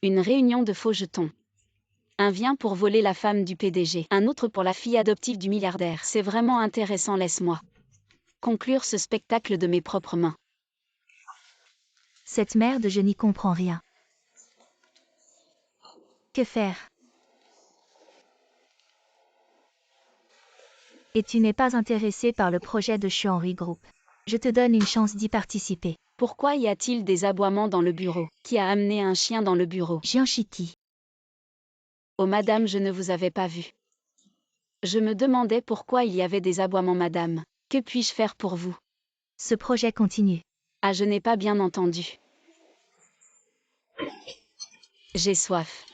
Une réunion de faux jetons. Un vient pour voler la femme du PDG, un autre pour la fille adoptive du milliardaire. C'est vraiment intéressant, laisse-moi conclure ce spectacle de mes propres mains. Cette merde, je n'y comprends rien. Que faire? Et tu n'es pas intéressé par le projet de Chuanrui Group. Je te donne une chance d'y participer. Pourquoi y a-t-il des aboiements dans le bureau? Qui a amené un chien dans le bureau? Jian Shiti. Oh madame, je ne vous avais pas vu. Je me demandais pourquoi il y avait des aboiements madame. Que puis-je faire pour vous? Ce projet continue. Ah, je n'ai pas bien entendu. J'ai soif.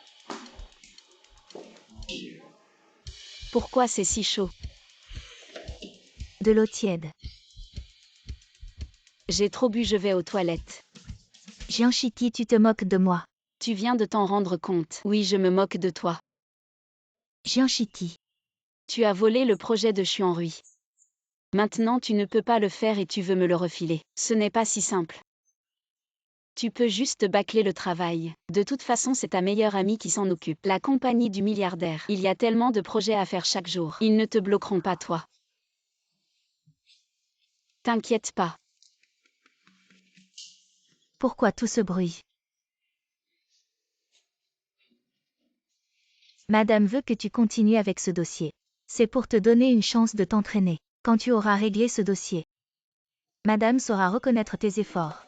Pourquoi c'est si chaud? De l'eau tiède. J'ai trop bu, je vais aux toilettes. Jian Shiti, tu te moques de moi. Tu viens de t'en rendre compte. Oui, je me moque de toi. Jian Shiti. Tu as volé le projet de Chuanrui. Maintenant tu ne peux pas le faire et tu veux me le refiler. Ce n'est pas si simple. Tu peux juste bâcler le travail. De toute façon, c'est ta meilleure amie qui s'en occupe. La compagnie du milliardaire. Il y a tellement de projets à faire chaque jour. Ils ne te bloqueront pas, toi. T'inquiète pas. Pourquoi tout ce bruit? Madame veut que tu continues avec ce dossier. C'est pour te donner une chance de t'entraîner. Quand tu auras réglé ce dossier, Madame saura reconnaître tes efforts.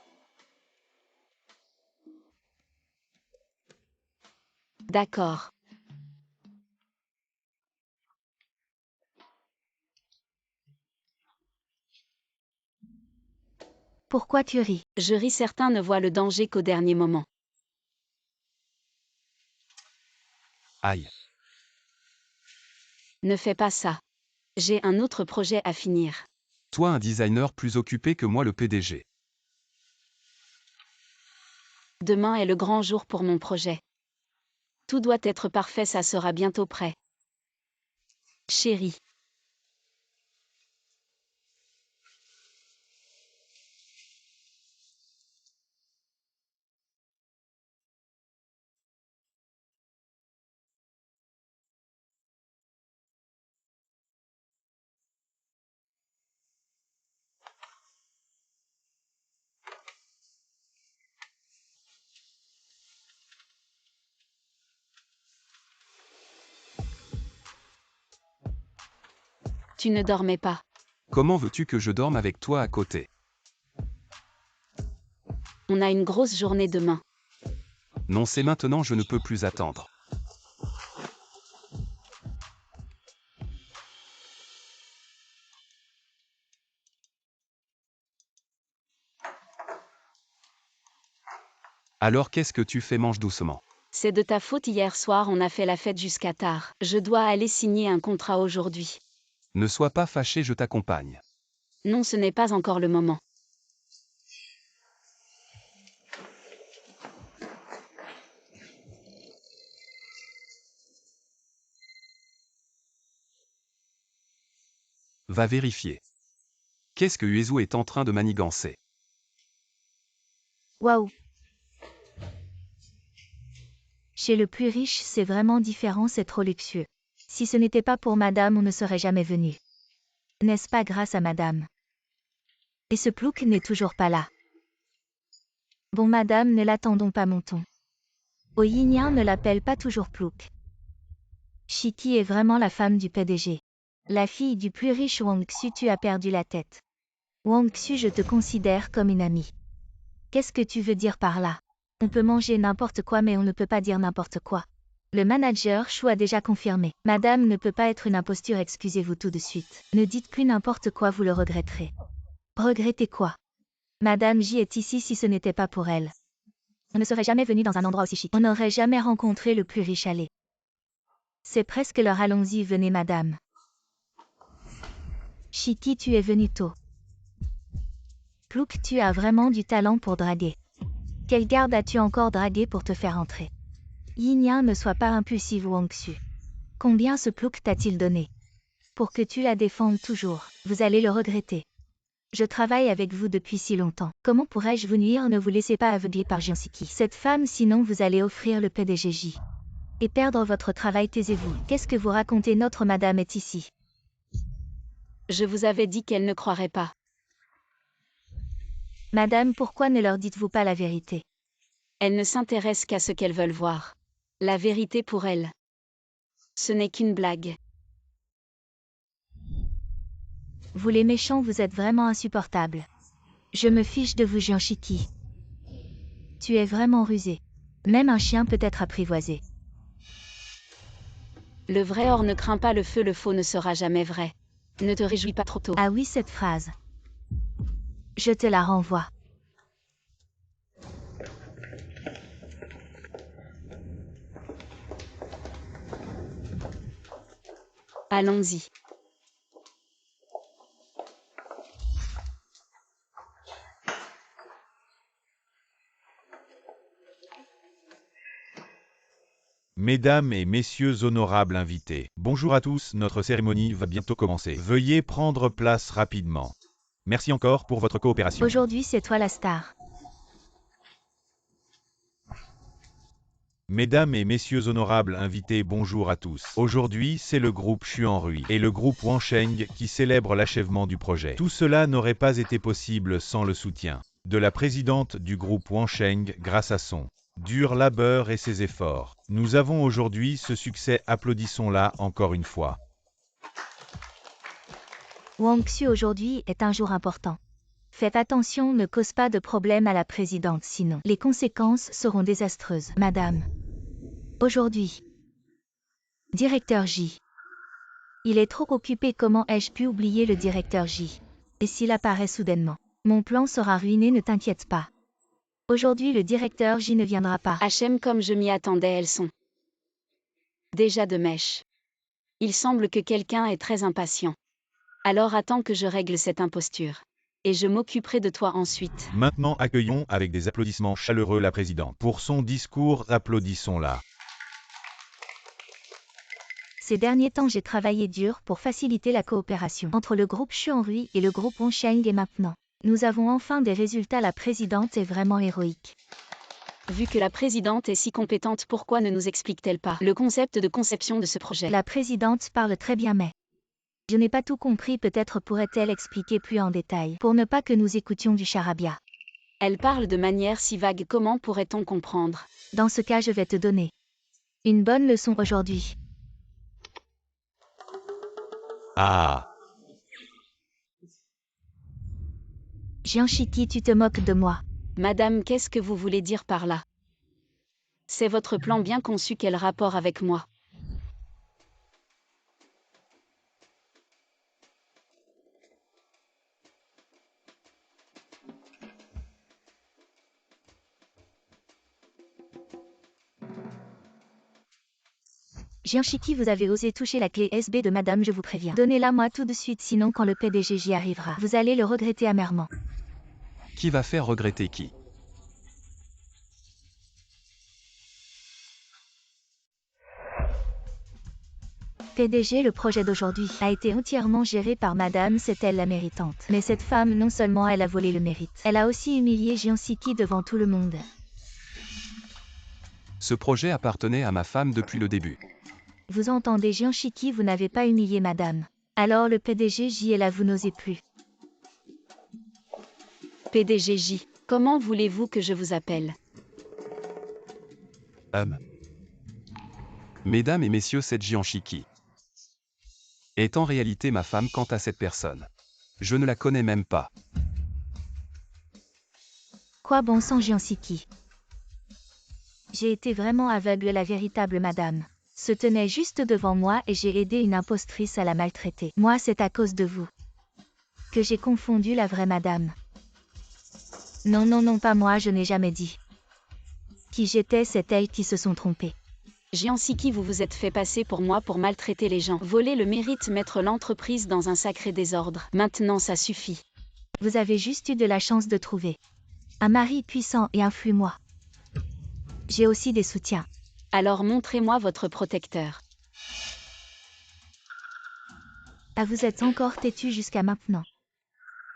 D'accord. Pourquoi tu ris? Je ris, certains ne voient le danger qu'au dernier moment. Aïe. Ne fais pas ça. J'ai un autre projet à finir. Toi un designer plus occupé que moi le PDG. Demain est le grand jour pour mon projet. Tout doit être parfait, ça sera bientôt prêt. Chérie. Tu ne dormais pas. Comment veux-tu que je dorme avec toi à côté? On a une grosse journée demain. Non, c'est maintenant, je ne peux plus attendre. Alors qu'est-ce que tu fais? Mange doucement. C'est de ta faute, hier soir on a fait la fête jusqu'à tard. Je dois aller signer un contrat aujourd'hui. Ne sois pas fâché, je t'accompagne. Non, ce n'est pas encore le moment. Va vérifier. Qu'est-ce que Uezu est en train de manigancer? Waouh! Chez le plus riche, c'est vraiment différent, c'est trop luxueux. Si ce n'était pas pour Madame, on ne serait jamais venu. N'est-ce pas grâce à Madame? Et ce plouc n'est toujours pas là. Bon Madame, ne l'attendons pas, montons. Oh Yin ne l'appelle pas toujours plouc. Shiki est vraiment la femme du PDG. La fille du plus riche Wang Xu, tu as perdu la tête. Wang Xu, je te considère comme une amie. Qu'est-ce que tu veux dire par là? On peut manger n'importe quoi mais on ne peut pas dire n'importe quoi. Le manager Chou a déjà confirmé. Madame ne peut pas être une imposture, excusez-vous tout de suite. Ne dites plus n'importe quoi, vous le regretterez. Regrettez quoi? Madame J est ici, si ce n'était pas pour elle. On ne serait jamais venu dans un endroit aussi chic. On n'aurait jamais rencontré le plus riche. Allez. C'est presque l'heure, allons-y, venez madame. Shiki, tu es venu tôt. Plouc, tu as vraiment du talent pour draguer. Quelle garde as-tu encore dragué pour te faire entrer? Yin ne sois pas impulsive, Wang Xu. Combien ce Plouc t'a-t-il donné? Pour que tu la défendes toujours, vous allez le regretter. Je travaille avec vous depuis si longtemps. Comment pourrais-je vous nuire? Ne vous laissez pas aveugler par Jiansiki. Cette femme, sinon vous allez offrir le PDGJ. Et perdre votre travail, taisez-vous. Qu'est-ce que vous racontez? Notre madame est ici. Je vous avais dit qu'elle ne croirait pas. Madame, pourquoi ne leur dites-vous pas la vérité? Elles ne s'intéressent qu'à ce qu'elles veulent voir. La vérité pour elle. Ce n'est qu'une blague. Vous les méchants, vous êtes vraiment insupportables. Je me fiche de vous, Jianchiki. Tu es vraiment rusé. Même un chien peut être apprivoisé. Le vrai or ne craint pas le feu, le faux ne sera jamais vrai. Ne te réjouis pas trop tôt. Ah oui, cette phrase. Je te la renvoie. Allons-y. Mesdames et messieurs honorables invités, bonjour à tous, notre cérémonie va bientôt commencer. Veuillez prendre place rapidement. Merci encore pour votre coopération. Aujourd'hui, c'est toi la star. Mesdames et messieurs honorables invités, bonjour à tous. Aujourd'hui, c'est le groupe Xuanrui et le groupe Wansheng qui célèbrent l'achèvement du projet. Tout cela n'aurait pas été possible sans le soutien de la présidente du groupe Wansheng grâce à son dur labeur et ses efforts. Nous avons aujourd'hui ce succès, applaudissons-la encore une fois. Wang Xu, aujourd'hui est un jour important. Faites attention, ne cause pas de problème à la présidente, sinon les conséquences seront désastreuses. Madame. Aujourd'hui. Directeur J. Il est trop occupé, comment ai-je pu oublier le directeur J? Et s'il apparaît soudainement? Mon plan sera ruiné, ne t'inquiète pas. Aujourd'hui, le directeur J ne viendra pas. HM, comme je m'y attendais, elles sont déjà de mèche. Il semble que quelqu'un est très impatient. Alors attends que je règle cette imposture. Et je m'occuperai de toi ensuite. Maintenant, accueillons avec des applaudissements chaleureux la présidente. Pour son discours, applaudissons-la. Ces derniers temps, j'ai travaillé dur pour faciliter la coopération entre le groupe Xuanrui et le groupe Wansheng, et maintenant, nous avons enfin des résultats. La présidente est vraiment héroïque. Vu que la présidente est si compétente, pourquoi ne nous explique-t-elle pas le concept de conception de ce projet? La présidente parle très bien, mais je n'ai pas tout compris. Peut-être pourrait-elle expliquer plus en détail pour ne pas que nous écoutions du charabia. Elle parle de manière si vague, comment pourrait-on comprendre? Dans ce cas, je vais te donner une bonne leçon aujourd'hui. Ah! Jianchiki, tu te moques de moi. Madame, qu'est-ce que vous voulez dire par là? C'est votre plan bien conçu, quel rapport avec moi? Jianchiki, vous avez osé toucher la clé SB de madame, je vous préviens. Donnez-la moi tout de suite, sinon quand le PDG j'y arrivera, vous allez le regretter amèrement. Qui va faire regretter qui? PDG, le projet d'aujourd'hui a été entièrement géré par madame, c'est elle la méritante. Mais cette femme, non seulement elle a volé le mérite, elle a aussi humilié Jianchiki devant tout le monde. Ce projet appartenait à ma femme depuis le début. Vous entendez, Jianchiki, vous n'avez pas humilié madame. Alors le PDG J est là, vous n'osez plus. PDG J, comment voulez-vous que je vous appelle? Mesdames et messieurs, cette Jianchiki est en réalité ma femme. Quant à cette personne, je ne la connais même pas. Quoi, bon sang, Jianchiki? J'ai été vraiment aveugle, la véritable madame se tenait juste devant moi et j'ai aidé une impostrice à la maltraiter. Moi, c'est à cause de vous que j'ai confondu la vraie madame. Non, non, non, pas moi, je n'ai jamais dit qui j'étais, c'est elles qui se sont trompées. Jianchiki, vous vous êtes fait passer pour moi pour maltraiter les gens. Voler le mérite, mettre l'entreprise dans un sacré désordre. Maintenant, ça suffit. Vous avez juste eu de la chance de trouver un mari puissant et influe-moi. J'ai aussi des soutiens. Alors montrez-moi votre protecteur. Ah, vous êtes encore têtu jusqu'à maintenant.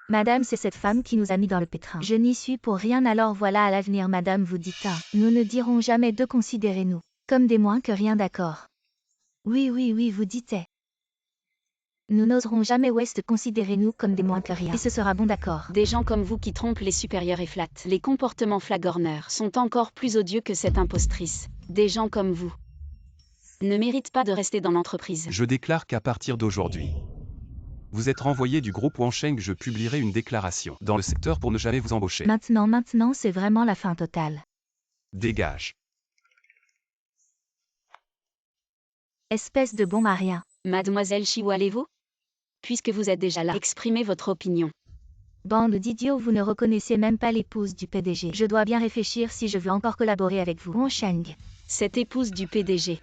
Madame, c'est cette femme qui nous a mis dans le pétrin. Je n'y suis pour rien, alors voilà, à l'avenir, madame, vous dites un. Nous ne dirons jamais de, considérez-nous comme des moins que rien, d'accord? Oui, oui, oui, vous dites. Nous n'oserons jamais West considérer nous comme des moins que rien. Et ce sera bon d'accord. Des gens comme vous qui trompent les supérieurs et flattent les comportements flagorneurs sont encore plus odieux que cette impostrice. Des gens comme vous ne méritent pas de rester dans l'entreprise. Je déclare qu'à partir d'aujourd'hui, vous êtes renvoyé du groupe Wansheng. Je publierai une déclaration dans le secteur pour ne jamais vous embaucher. Maintenant, c'est vraiment la fin totale. Dégage. Espèce de bon à rien. Mademoiselle Shi, où allez-vous? Puisque vous êtes déjà là, exprimez votre opinion. Bande d'idiots, vous ne reconnaissez même pas l'épouse du PDG. Je dois bien réfléchir si je veux encore collaborer avec vous. Wansheng. Cette épouse du PDG.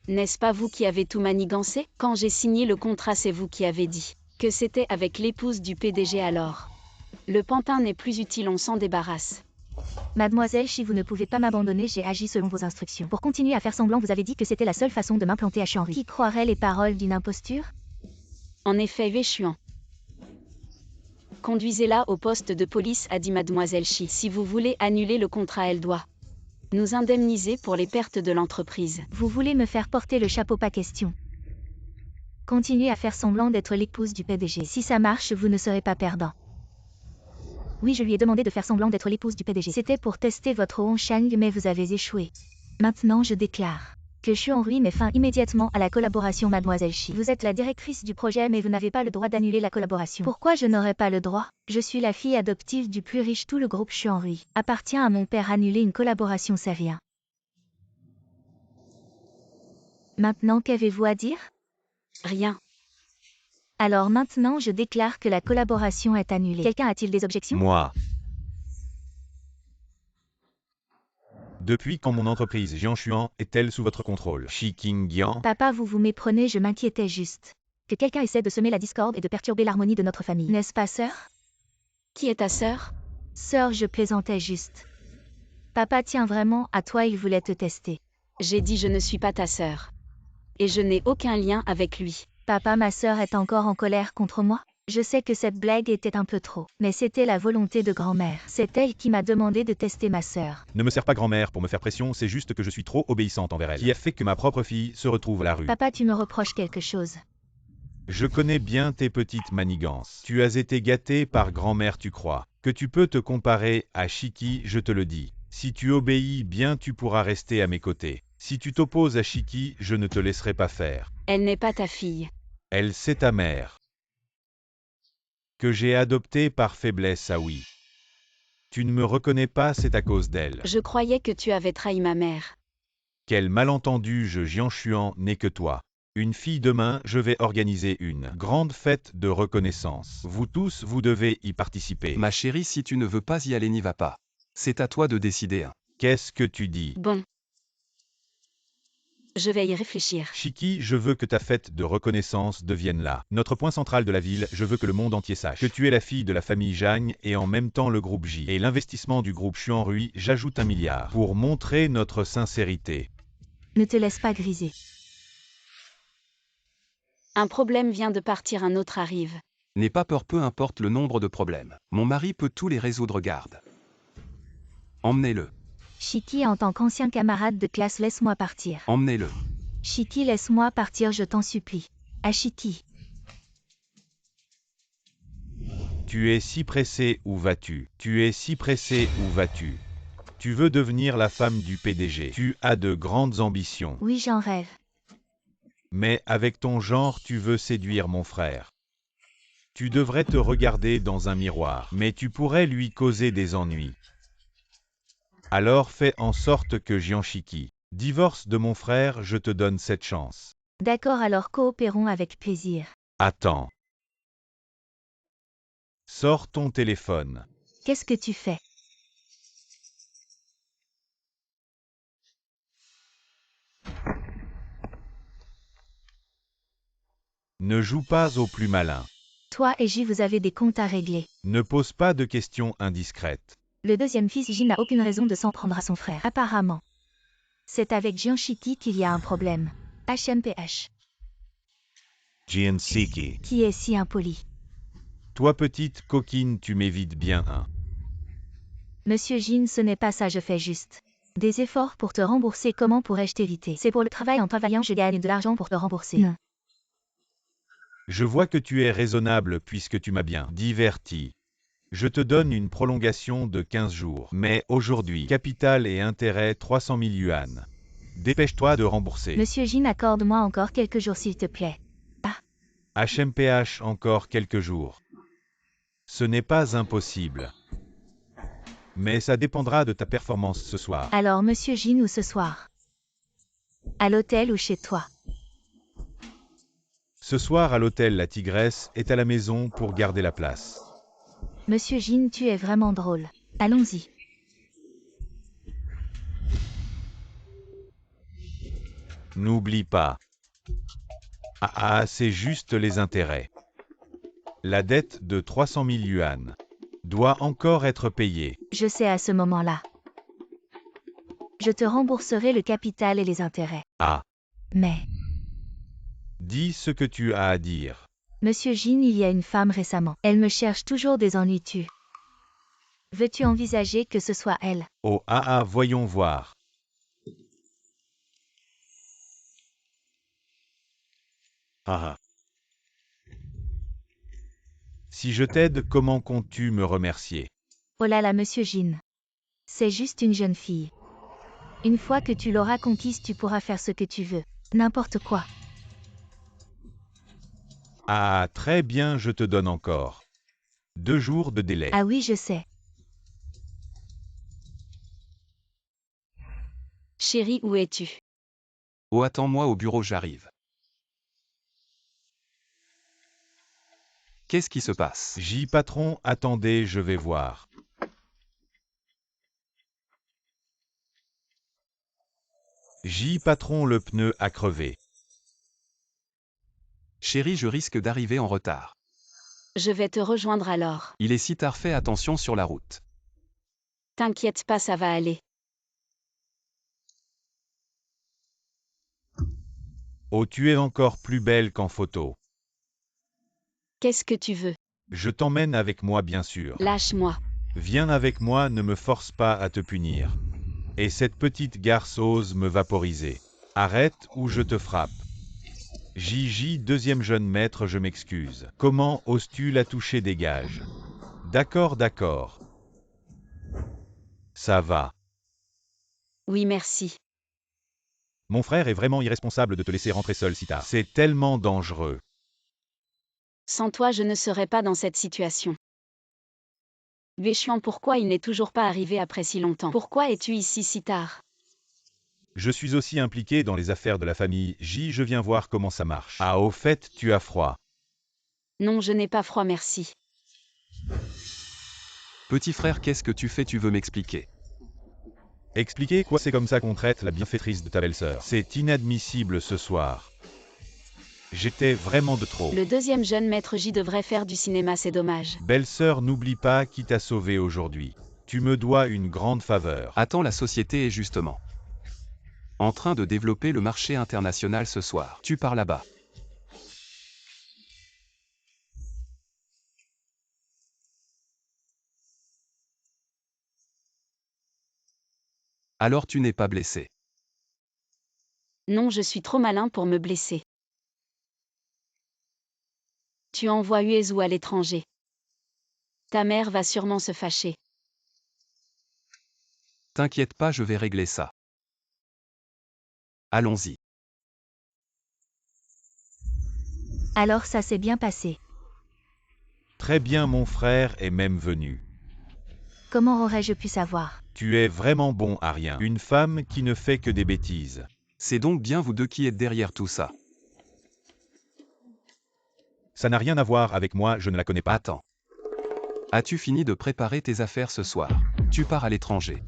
N'est-ce pas vous qui avez tout manigancé? Quand j'ai signé le contrat, c'est vous qui avez dit que c'était avec l'épouse du PDG alors. Le pantin n'est plus utile, on s'en débarrasse. Mademoiselle Shi, vous ne pouvez pas m'abandonner, j'ai agi selon vos instructions. Pour continuer à faire semblant, vous avez dit que c'était la seule façon de m'implanter à Chuanru. Qui croirait les paroles d'une imposture? En effet, Véchuan. Conduisez-la au poste de police, a dit Mademoiselle Shi. Si vous voulez annuler le contrat, elle doit nous indemniser pour les pertes de l'entreprise. Vous voulez me faire porter le chapeau, pas question. Continuez à faire semblant d'être l'épouse du PDG. Si ça marche, vous ne serez pas perdant. Oui, je lui ai demandé de faire semblant d'être l'épouse du PDG. C'était pour tester votre Wansheng, mais vous avez échoué. Maintenant, je déclare que Chuanru met fin immédiatement à la collaboration. Mademoiselle Shi, vous êtes la directrice du projet, mais vous n'avez pas le droit d'annuler la collaboration. Pourquoi je n'aurais pas le droit? Je suis la fille adoptive du plus riche. Tout le groupe Chuanru appartient à mon père. Annuler une collaboration, ça vient. Maintenant, qu'avez-vous à dire? Rien. Alors maintenant, je déclare que la collaboration est annulée. Quelqu'un a-t-il des objections? Moi. Depuis quand mon entreprise Jianshuan est-elle sous votre contrôle? Shi Qingyan. Papa, vous vous méprenez, je m'inquiétais juste que quelqu'un essaie de semer la discorde et de perturber l'harmonie de notre famille. N'est-ce pas, sœur? Qui est ta sœur? Sœur, je plaisantais juste. Papa tient vraiment à toi, il voulait te tester. J'ai dit je ne suis pas ta sœur. Et je n'ai aucun lien avec lui. Papa, ma sœur est encore en colère contre moi? Je sais que cette blague était un peu trop, mais c'était la volonté de grand-mère. C'est elle qui m'a demandé de tester ma sœur. Ne me sers pas grand-mère pour me faire pression, c'est juste que je suis trop obéissante envers elle. Qui a fait que ma propre fille se retrouve à la rue. Papa, tu me reproches quelque chose? Je connais bien tes petites manigances. Tu as été gâtée par grand-mère, tu crois que tu peux te comparer à Shiki, je te le dis. Si tu obéis bien, tu pourras rester à mes côtés. Si tu t'opposes à Shiki, je ne te laisserai pas faire. Elle n'est pas ta fille. Elle, c'est ta mère. Que j'ai adoptée par faiblesse, ah oui. Tu ne me reconnais pas, c'est à cause d'elle. Je croyais que tu avais trahi ma mère. Quel malentendu, je Jianshuan n'est que toi. Une fille, demain, je vais organiser une grande fête de reconnaissance. Vous tous, vous devez y participer. Ma chérie, si tu ne veux pas y aller, n'y va pas. C'est à toi de décider. Qu'est-ce que tu dis? Bon. Je vais y réfléchir. Shiki, je veux que ta fête de reconnaissance devienne là. Notre point central de la ville, je veux que le monde entier sache que tu es la fille de la famille Zhang et en même temps le groupe J. Et l'investissement du groupe Chuanru, j'ajoute 1 milliard. Pour montrer notre sincérité. Ne te laisse pas griser. Un problème vient de partir, un autre arrive. N'aie pas peur, peu importe le nombre de problèmes. Mon mari peut tous les résoudre, garde. Emmenez-le. Shiki, en tant qu'ancien camarade de classe, laisse-moi partir. Emmenez-le. Shiki, laisse-moi partir, je t'en supplie. Ah, Shiki. Tu es si pressé, où vas-tu? Tu es si pressé, où vas-tu? Tu veux devenir la femme du PDG. Tu as de grandes ambitions. Oui, j'en rêve. Mais avec ton genre, tu veux séduire mon frère. Tu devrais te regarder dans un miroir, mais tu pourrais lui causer des ennuis. Alors fais en sorte que Jianshiki divorce de mon frère, je te donne cette chance. D'accord, alors coopérons avec plaisir. Attends. Sors ton téléphone. Qu'est-ce que tu fais? Ne joue pas au plus malin. Toi et J, vous avez des comptes à régler. Ne pose pas de questions indiscrètes. Le deuxième fils J n'a aucune raison de s'en prendre à son frère. Apparemment. C'est avec Jianshiki qu'il y a un problème. HMPH. Jianshiki. Qui est si impoli. Toi petite coquine, tu m'évites bien un. Monsieur Jin, ce n'est pas ça, je fais juste des efforts pour te rembourser. Comment pourrais-je t'éviter? C'est pour le travail, en travaillant je gagne de l'argent pour te rembourser. Non. Je vois que tu es raisonnable puisque tu m'as bien diverti. Je te donne une prolongation de 15 jours. Mais aujourd'hui, capital et intérêt 300 000 yuan. Dépêche-toi de rembourser. Monsieur Jin, accorde-moi encore quelques jours s'il te plaît. HMPH encore quelques jours. Ce n'est pas impossible. Mais ça dépendra de ta performance ce soir. Alors Monsieur Jin, où ce soir? À l'hôtel ou chez toi? Ce soir à l'hôtel La Tigresse est à la maison pour garder la place. Monsieur Jin, tu es vraiment drôle. Allons-y. N'oublie pas. C'est juste les intérêts. La dette de 300 000 yuan doit encore être payée. Je sais à ce moment-là. Je te rembourserai le capital et les intérêts. Mais, Dis ce que tu as à dire. Monsieur Jin, il y a une femme récemment. Elle me cherche toujours des ennuis. Veux-tu envisager que ce soit elle? Voyons voir. Si je t'aide, comment comptes-tu me remercier? Oh là là, Monsieur Jin. C'est juste une jeune fille. Une fois que tu l'auras conquise, tu pourras faire ce que tu veux. N'importe quoi. Très bien, je te donne encore 2 jours de délai. Ah oui, je sais. Chérie, où es-tu? Oh, attends-moi au bureau, j'arrive. Qu'est-ce qui se passe? Patron, attendez, je vais voir. Patron, le pneu a crevé. Chérie, je risque d'arriver en retard. Je vais te rejoindre alors. Il est si tard, fais attention sur la route. T'inquiète pas, ça va aller. Oh, tu es encore plus belle qu'en photo. Qu'est-ce que tu veux? Je t'emmène avec moi, bien sûr. Lâche-moi. Viens avec moi, ne me force pas à te punir. Et cette petite garce ose me vaporiser. Arrête ou je te frappe. Deuxième jeune maître, je m'excuse. Comment oses-tu la toucher, dégage. D'accord. Ça va. Oui, merci. Mon frère est vraiment irresponsable de te laisser rentrer seul si tard. C'est tellement dangereux. Sans toi, je ne serais pas dans cette situation. Véchiant, pourquoi il n'est toujours pas arrivé après si longtemps? Pourquoi es-tu ici si tard? Je suis aussi impliqué dans les affaires de la famille. Je viens voir comment ça marche. Au fait, tu as froid. Non, je n'ai pas froid, merci. Petit frère, qu'est-ce que tu fais? Tu veux m'expliquer? Expliquer quoi? C'est comme ça qu'on traite la bienfaitrice de ta belle-sœur. C'est inadmissible ce soir. J'étais vraiment de trop. Le deuxième jeune maître J devrait faire du cinéma, c'est dommage. Belle-sœur, n'oublie pas qui t'a sauvé aujourd'hui. Tu me dois une grande faveur. Attends, la société est justement en train de développer le marché international ce soir. Tu pars là-bas. Alors tu n'es pas blessé. Non, je suis trop malin pour me blesser. Tu envoies Uezu à l'étranger. Ta mère va sûrement se fâcher. T'inquiète pas, je vais régler ça. Allons-y. Alors ça s'est bien passé. Très bien, mon frère est même venu. Comment aurais-je pu savoir? Tu es vraiment bon à rien. Une femme qui ne fait que des bêtises. C'est donc bien vous deux qui êtes derrière tout ça. Ça n'a rien à voir avec moi, je ne la connais pas. Attends. As-tu fini de préparer tes affaires ce soir? Tu pars à l'étranger.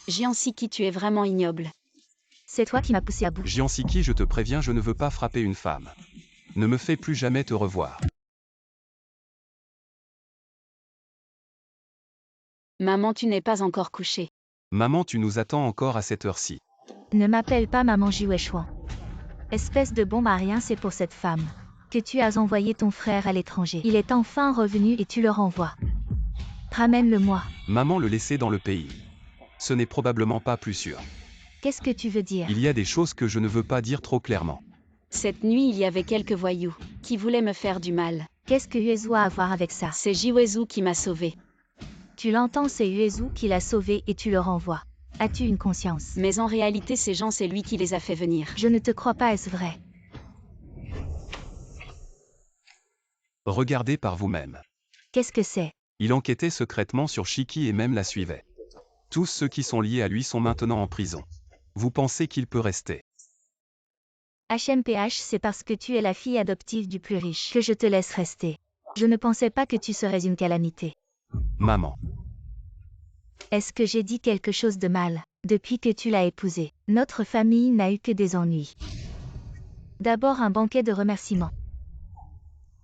Jiansiki, tu es vraiment ignoble. C'est toi qui m'as poussé à bout. Jiansiki, je te préviens, je ne veux pas frapper une femme. Ne me fais plus jamais te revoir. Maman, tu n'es pas encore couchée. Maman, tu nous attends encore à cette heure-ci. Ne m'appelle pas maman Jiwechuan. Espèce de bombe à rien, c'est pour cette femme que tu as envoyé ton frère à l'étranger. Il est enfin revenu et tu le renvoies. Ramène-le-moi. Maman, le laisser dans le pays. Ce n'est probablement pas plus sûr. Qu'est-ce que tu veux dire? Il y a des choses que je ne veux pas dire trop clairement. Cette nuit il y avait quelques voyous qui voulaient me faire du mal. Qu'est-ce que Uezu a à voir avec ça? C'est Jiwezu qui m'a sauvé. Tu l'entends, c'est Uezu qui l'a sauvé et tu le renvoies. As-tu une conscience? Mais en réalité ces gens c'est lui qui les a fait venir. Je ne te crois pas, est-ce vrai? Regardez par vous-même. Qu'est-ce que c'est? Il enquêtait secrètement sur Shiki et même la suivait. Tous ceux qui sont liés à lui sont maintenant en prison. Vous pensez qu'il peut rester? HMPH, c'est parce que tu es la fille adoptive du plus riche que je te laisse rester. Je ne pensais pas que tu serais une calamité. Maman. Est-ce que j'ai dit quelque chose de mal? Depuis que tu l'as épousé, notre famille n'a eu que des ennuis. D'abord un banquet de remerciements.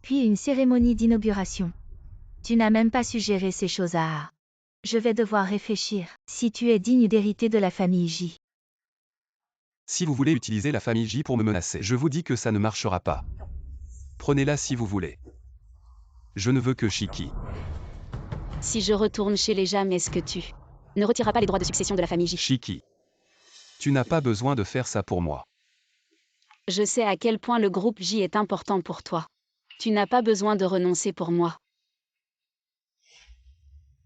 Puis une cérémonie d'inauguration. Tu n'as même pas su gérer ces choses à... Je vais devoir réfléchir, si tu es digne d'hériter de la famille J. Si vous voulez utiliser la famille J pour me menacer, je vous dis que ça ne marchera pas. Prenez-la si vous voulez. Je ne veux que Shiki. Si je retourne chez les Jam, est-ce que tu ne retireras pas les droits de succession de la famille J? Shiki. Tu n'as pas besoin de faire ça pour moi. Je sais à quel point le groupe J est important pour toi. Tu n'as pas besoin de renoncer pour moi.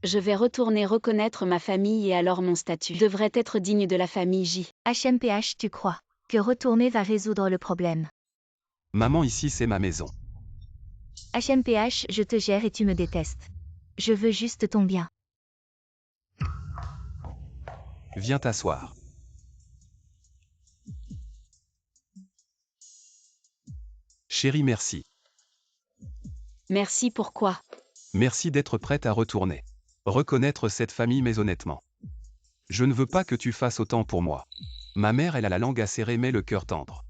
Je vais retourner reconnaître ma famille et alors mon statut devrait être digne de la famille J. HMPH, tu crois que retourner va résoudre le problème? Maman, ici c'est ma maison. HMPH, je te gère et tu me détestes. Je veux juste ton bien. Viens t'asseoir. Chérie, merci. Merci pourquoi? Merci d'être prête à retourner. Reconnaître cette famille, mais honnêtement. Je ne veux pas que tu fasses autant pour moi. Ma mère, elle a la langue acérée mais le cœur tendre.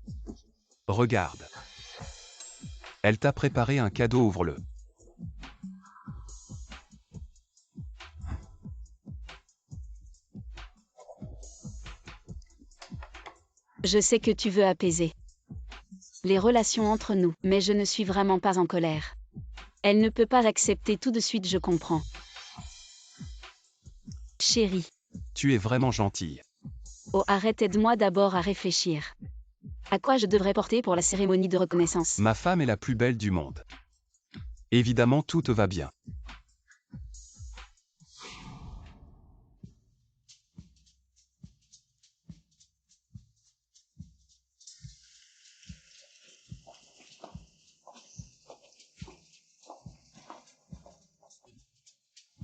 Regarde. Elle t'a préparé un cadeau, ouvre-le. Je sais que tu veux apaiser les relations entre nous, mais je ne suis vraiment pas en colère. Elle ne peut pas accepter tout de suite, je comprends. Chérie. Tu es vraiment gentille. Oh, arrête, aide-moi d'abord à réfléchir. À quoi je devrais porter pour la cérémonie de reconnaissance? Ma femme est la plus belle du monde. Évidemment, tout te va bien.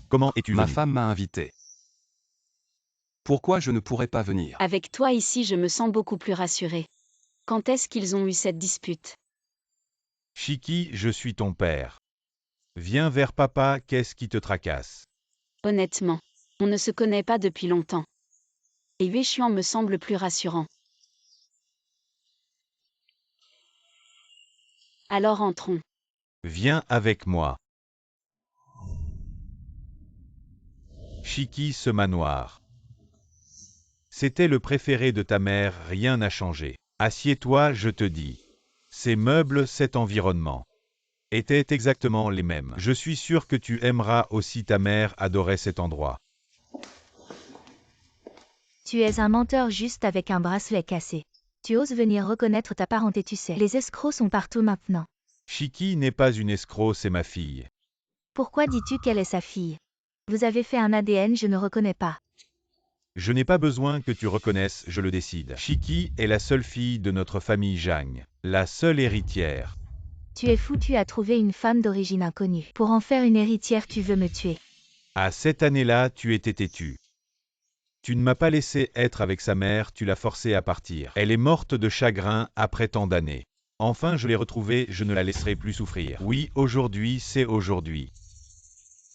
Comment es-tu Ma venu? femme m'a invité. Pourquoi je ne pourrais pas venir? Avec toi ici, je me sens beaucoup plus rassurée. Quand est-ce qu'ils ont eu cette dispute? Shiki, je suis ton père. Viens vers papa, qu'est-ce qui te tracasse? Honnêtement, on ne se connaît pas depuis longtemps. Et Yueshuan me semble plus rassurant. Alors entrons. Viens avec moi. Shiki, ce manoir. C'était le préféré de ta mère, rien n'a changé. Assieds-toi, je te dis. Ces meubles, cet environnement étaient exactement les mêmes. Je suis sûr que tu aimeras aussi, ta mère adorait cet endroit. Tu es un menteur juste avec un bracelet cassé. Tu oses venir reconnaître ta parenté, tu sais. Les escrocs sont partout maintenant. Shiki n'est pas une escroc, c'est ma fille. Pourquoi dis-tu qu'elle est sa fille? Vous avez fait un ADN, je ne reconnais pas. Je n'ai pas besoin que tu reconnaisses, je le décide. Shiki est la seule fille de notre famille Zhang, la seule héritière. Tu es fou, tu as trouvé une femme d'origine inconnue. Pour en faire une héritière, tu veux me tuer. À cette année-là, tu étais têtu. Tu ne m'as pas laissé être avec sa mère, tu l'as forcée à partir. Elle est morte de chagrin après tant d'années. Enfin, je l'ai retrouvée, je ne la laisserai plus souffrir. Oui, aujourd'hui, c'est aujourd'hui.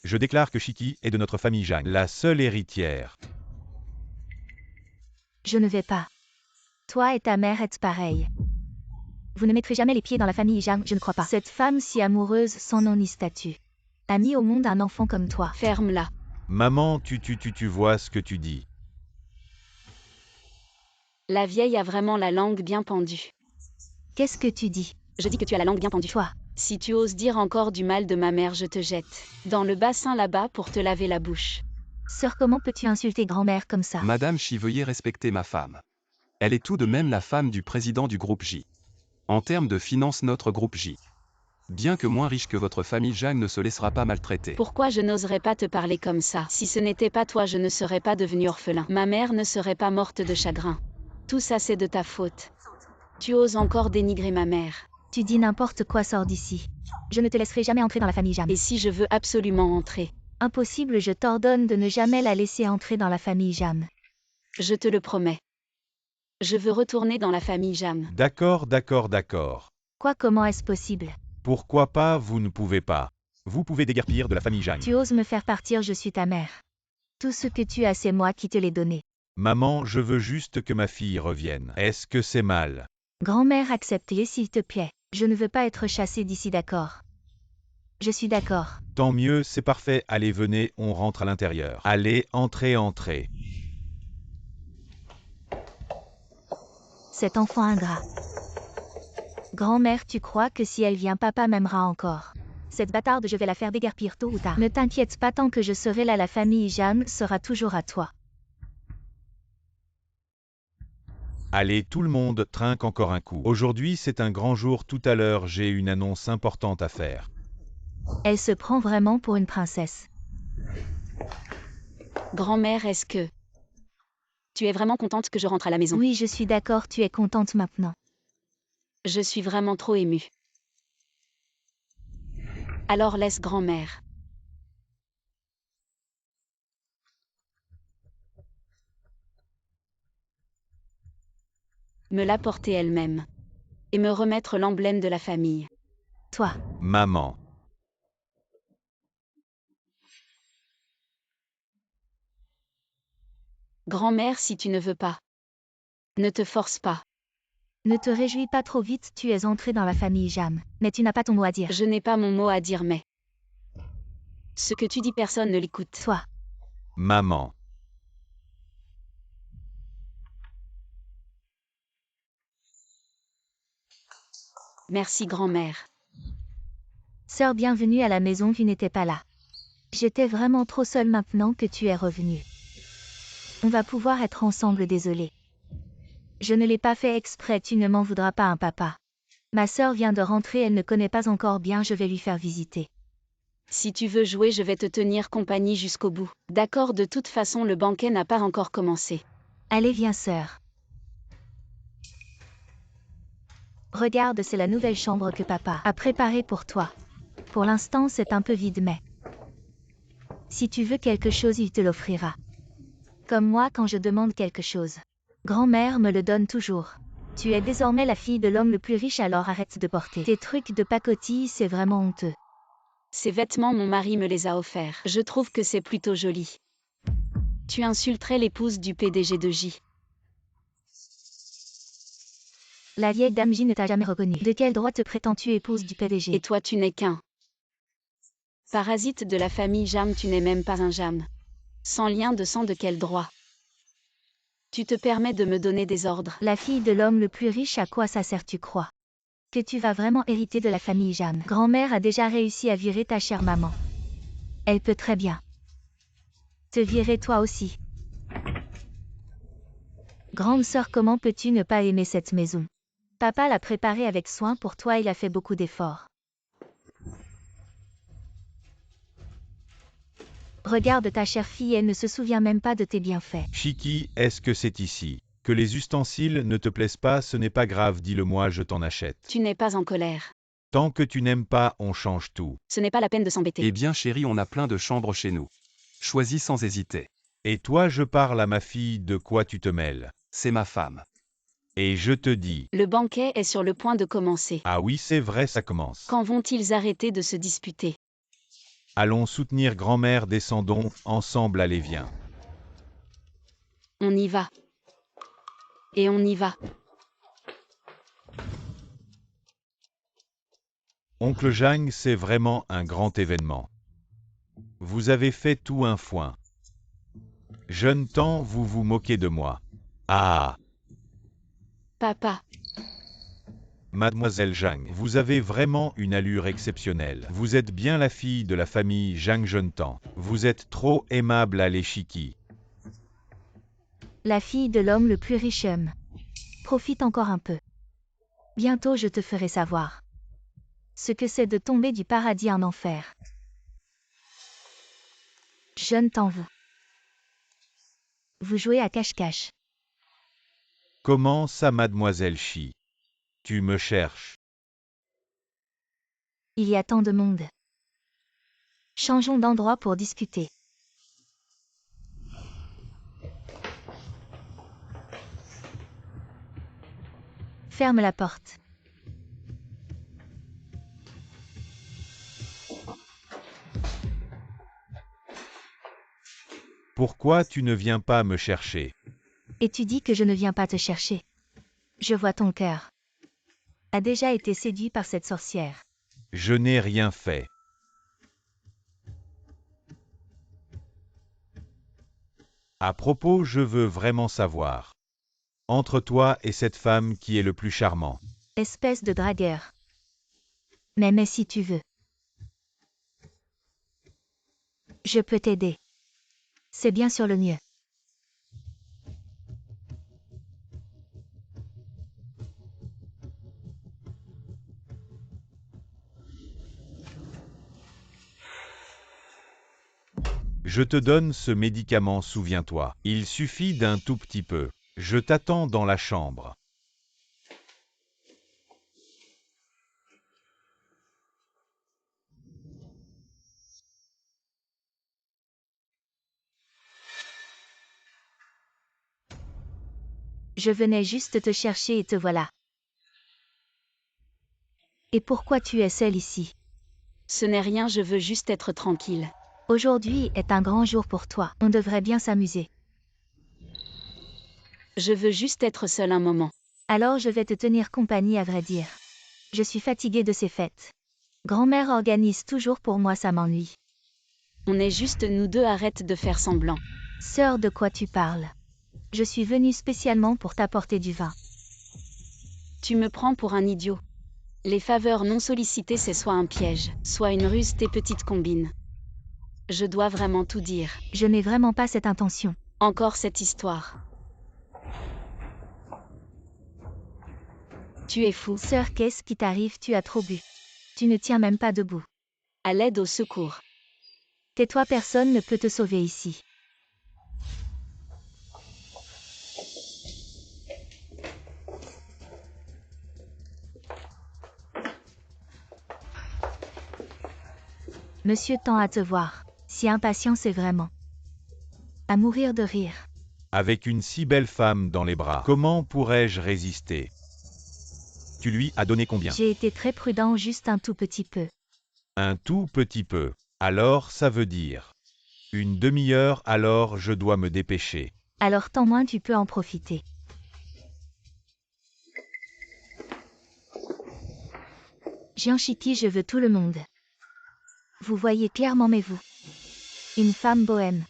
Je déclare que Shiki est de notre famille Zhang, la seule héritière. Je ne vais pas. Toi et ta mère êtes pareils. Vous ne mettrez jamais les pieds dans la famille Zhang, je ne crois pas. Cette femme si amoureuse, sans nom ni statut, a mis au monde un enfant comme toi. Ferme-la. Maman, tu vois ce que tu dis. La vieille a vraiment la langue bien pendue. Qu'est-ce que tu dis? Je dis que tu as la langue bien pendue. Toi. Si tu oses dire encore du mal de ma mère, je te jette dans le bassin là-bas pour te laver la bouche. Sœur, comment peux-tu insulter grand-mère comme ça? Madame Shi, veuillez respecter ma femme. Elle est tout de même la femme du président du groupe J. En termes de finances, notre groupe J. Bien que moins riche que votre famille, Jang ne se laissera pas maltraiter. Pourquoi je n'oserais pas te parler comme ça? Si ce n'était pas toi, je ne serais pas devenu orphelin. Ma mère ne serait pas morte de chagrin. Tout ça, c'est de ta faute. Tu oses encore dénigrer ma mère. Tu dis n'importe quoi, sors d'ici. Je ne te laisserai jamais entrer dans la famille Jam. Et si je veux absolument entrer? Impossible, je t'ordonne de ne jamais la laisser entrer dans la famille Jam. Je te le promets. Je veux retourner dans la famille Jam. D'accord, d'accord, d'accord. Quoi, comment est-ce possible? Pourquoi pas, vous ne pouvez pas. Vous pouvez déguerpir de la famille Jang. Tu oses me faire partir, je suis ta mère. Tout ce que tu as, c'est moi qui te l'ai donné. Maman, je veux juste que ma fille revienne. Est-ce que c'est mal? Grand-mère, accepte-les s'il te plaît. Je ne veux pas être chassée d'ici, d'accord? Je suis d'accord. Tant mieux, c'est parfait. Allez, venez, on rentre à l'intérieur. Allez, entrez, entrez. Cet enfant ingrat. Grand-mère, tu crois que si elle vient, papa m'aimera encore? Cette bâtarde, je vais la faire déguerpir tôt ou tard. Ne t'inquiète pas, tant que je serai là, la famille Jam sera toujours à toi. Allez, tout le monde, trinque encore un coup. Aujourd'hui, c'est un grand jour. Tout à l'heure, j'ai une annonce importante à faire. Elle se prend vraiment pour une princesse. Grand-mère, est-ce que tu es vraiment contente que je rentre à la maison? Oui, je suis d'accord, tu es contente maintenant. Je suis vraiment trop émue. Alors laisse grand-mère. Me l'apporter elle-même. Et me remettre l'emblème de la famille. Toi. Maman. Grand-mère, si tu ne veux pas. Ne te force pas. Ne te réjouis pas trop vite, tu es entrée dans la famille Jam. Mais tu n'as pas ton mot à dire. Je n'ai pas mon mot à dire, mais ce que tu dis, personne ne l'écoute. Toi. Maman. Merci grand-mère. Sœur, bienvenue à la maison, tu n'étais pas là. J'étais vraiment trop seule maintenant que tu es revenue. On va pouvoir être ensemble, désolé. Je ne l'ai pas fait exprès, tu ne m'en voudras pas, papa. Ma sœur vient de rentrer, elle ne connaît pas encore bien, je vais lui faire visiter. Si tu veux jouer, je vais te tenir compagnie jusqu'au bout. D'accord, de toute façon, le banquet n'a pas encore commencé. Allez, viens, sœur. Regarde, c'est la nouvelle chambre que papa a préparée pour toi. Pour l'instant, c'est un peu vide, mais si tu veux quelque chose, il te l'offrira. Comme moi quand je demande quelque chose. Grand-mère me le donne toujours. Tu es désormais la fille de l'homme le plus riche, alors arrête de porter tes trucs de pacotille, c'est vraiment honteux. Ces vêtements, mon mari me les a offerts. Je trouve que c'est plutôt joli. Tu insulterais l'épouse du PDG de J. La vieille dame J ne t'a jamais reconnu. De quel droit te prétends-tu épouse du PDG? Et toi, tu n'es qu'un parasite de la famille Jam, tu n'es même pas un Jam. Sans lien de sang, de quel droit tu te permets de me donner des ordres? La fille de l'homme le plus riche, à quoi ça sert, tu crois? Que tu vas vraiment hériter de la famille Jam. Grand-mère a déjà réussi à virer ta chère maman. Elle peut très bien te virer toi aussi. Grande sœur, comment peux-tu ne pas aimer cette maison? Papa l'a préparée avec soin pour toi, il a fait beaucoup d'efforts. Regarde ta chère fille, elle ne se souvient même pas de tes bienfaits. Chiki, est-ce que c'est ici? Que les ustensiles ne te plaisent pas, ce n'est pas grave, dis-le-moi, je t'en achète. Tu n'es pas en colère. Tant que tu n'aimes pas, on change tout. Ce n'est pas la peine de s'embêter. Eh bien chérie, on a plein de chambres chez nous. Choisis sans hésiter. Et toi, je parle à ma fille, de quoi tu te mêles? C'est ma femme. Et je te dis. Le banquet est sur le point de commencer. Ah oui, c'est vrai, ça commence. Quand vont-ils arrêter de se disputer? Allons soutenir grand-mère, descendons, ensemble, allez, viens. On y va. Et on y va. Oncle Jang, c'est vraiment un grand événement. Vous avez fait tout un foin. Jeune temps, vous vous moquez de moi. Ah! Papa. Mademoiselle Jang, vous avez vraiment une allure exceptionnelle. Vous êtes bien la fille de la famille Jang Jeune-Temps. Vous êtes trop aimable, allez Chiki. La fille de l'homme le plus riche. Profite encore un peu. Bientôt je te ferai savoir ce que c'est de tomber du paradis en enfer. Je ne t'en veux. Vous jouez à cache-cache. Comment ça, mademoiselle Chi? Tu me cherches. Il y a tant de monde. Changeons d'endroit pour discuter. Ferme la porte. Pourquoi tu ne viens pas me chercher? Et tu dis que je ne viens pas te chercher. Je vois ton cœur a déjà été séduit par cette sorcière. Je n'ai rien fait. À propos, je veux vraiment savoir. Entre toi et cette femme qui est le plus charmant. Espèce de dragueur. Mais si tu veux. Je peux t'aider. C'est bien sûr le mieux. Je te donne ce médicament, souviens-toi. Il suffit d'un tout petit peu. Je t'attends dans la chambre. Je venais juste te chercher et te voilà. Et pourquoi tu es seule ici? Ce n'est rien, je veux juste être tranquille. Aujourd'hui est un grand jour pour toi. On devrait bien s'amuser. Je veux juste être seule un moment. Alors je vais te tenir compagnie à vrai dire. Je suis fatiguée de ces fêtes. Grand-mère organise toujours pour moi, ça m'ennuie. On est juste nous deux, arrête de faire semblant. Sœur, de quoi tu parles? Je suis venue spécialement pour t'apporter du vin. Tu me prends pour un idiot. Les faveurs non sollicitées, c'est soit un piège, soit une ruse, tes petites combines. Je dois vraiment tout dire. Je n'ai vraiment pas cette intention. Encore cette histoire. Tu es fou. Sœur, qu'est-ce qui t'arrive? Tu as trop bu. Tu ne tiens même pas debout. À l'aide, au secours. Tais-toi, personne ne peut te sauver ici. Monsieur tend à te voir. Si impatient c'est vraiment. À mourir de rire. Avec une si belle femme dans les bras, comment pourrais-je résister? Tu lui as donné combien? J'ai été très prudent, juste un tout petit peu. Un tout petit peu. Alors ça veut dire une demi-heure, alors je dois me dépêcher. Alors tant moins tu peux en profiter. Gianchiqui, je veux tout le monde. Vous voyez clairement, mais vous. Une femme bohème.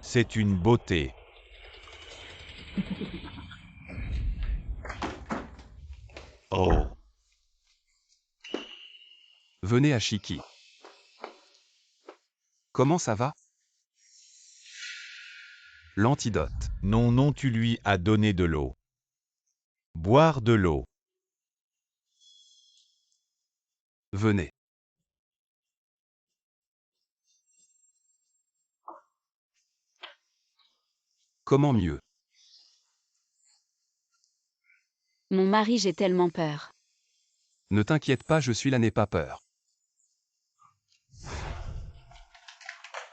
C'est une beauté. Oh. Venez à Chiki. Comment ça va? L'antidote. Non, non, tu lui as donné de l'eau. Boire de l'eau. Venez. Comment mieux? Mon mari, j'ai tellement peur. Ne t'inquiète pas, je suis là, n'aie pas peur.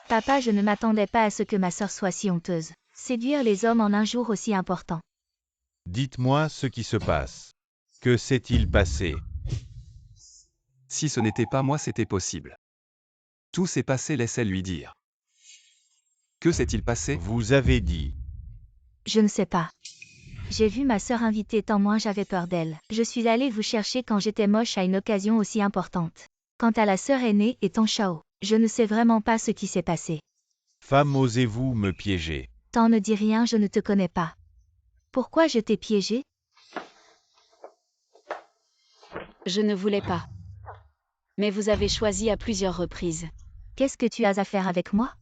Papa, je ne m'attendais pas à ce que ma sœur soit si honteuse. Séduire les hommes en un jour aussi important. Dites-moi ce qui se passe. Que s'est-il passé? Si ce n'était pas moi, c'était possible. Tout s'est passé, laissez lui dire. Que s'est-il passé? Vous avez dit. Je ne sais pas. J'ai vu ma sœur invitée, tant moins j'avais peur d'elle. Je suis allée vous chercher quand j'étais moche à une occasion aussi importante. Quant à la sœur aînée et ton Chao, je ne sais vraiment pas ce qui s'est passé. Femme, osez-vous me piéger? T'en ne dis rien, je ne te connais pas. Pourquoi je t'ai piégé? Je ne voulais pas. Mais vous avez choisi à plusieurs reprises. Qu'est-ce que tu as à faire avec moi?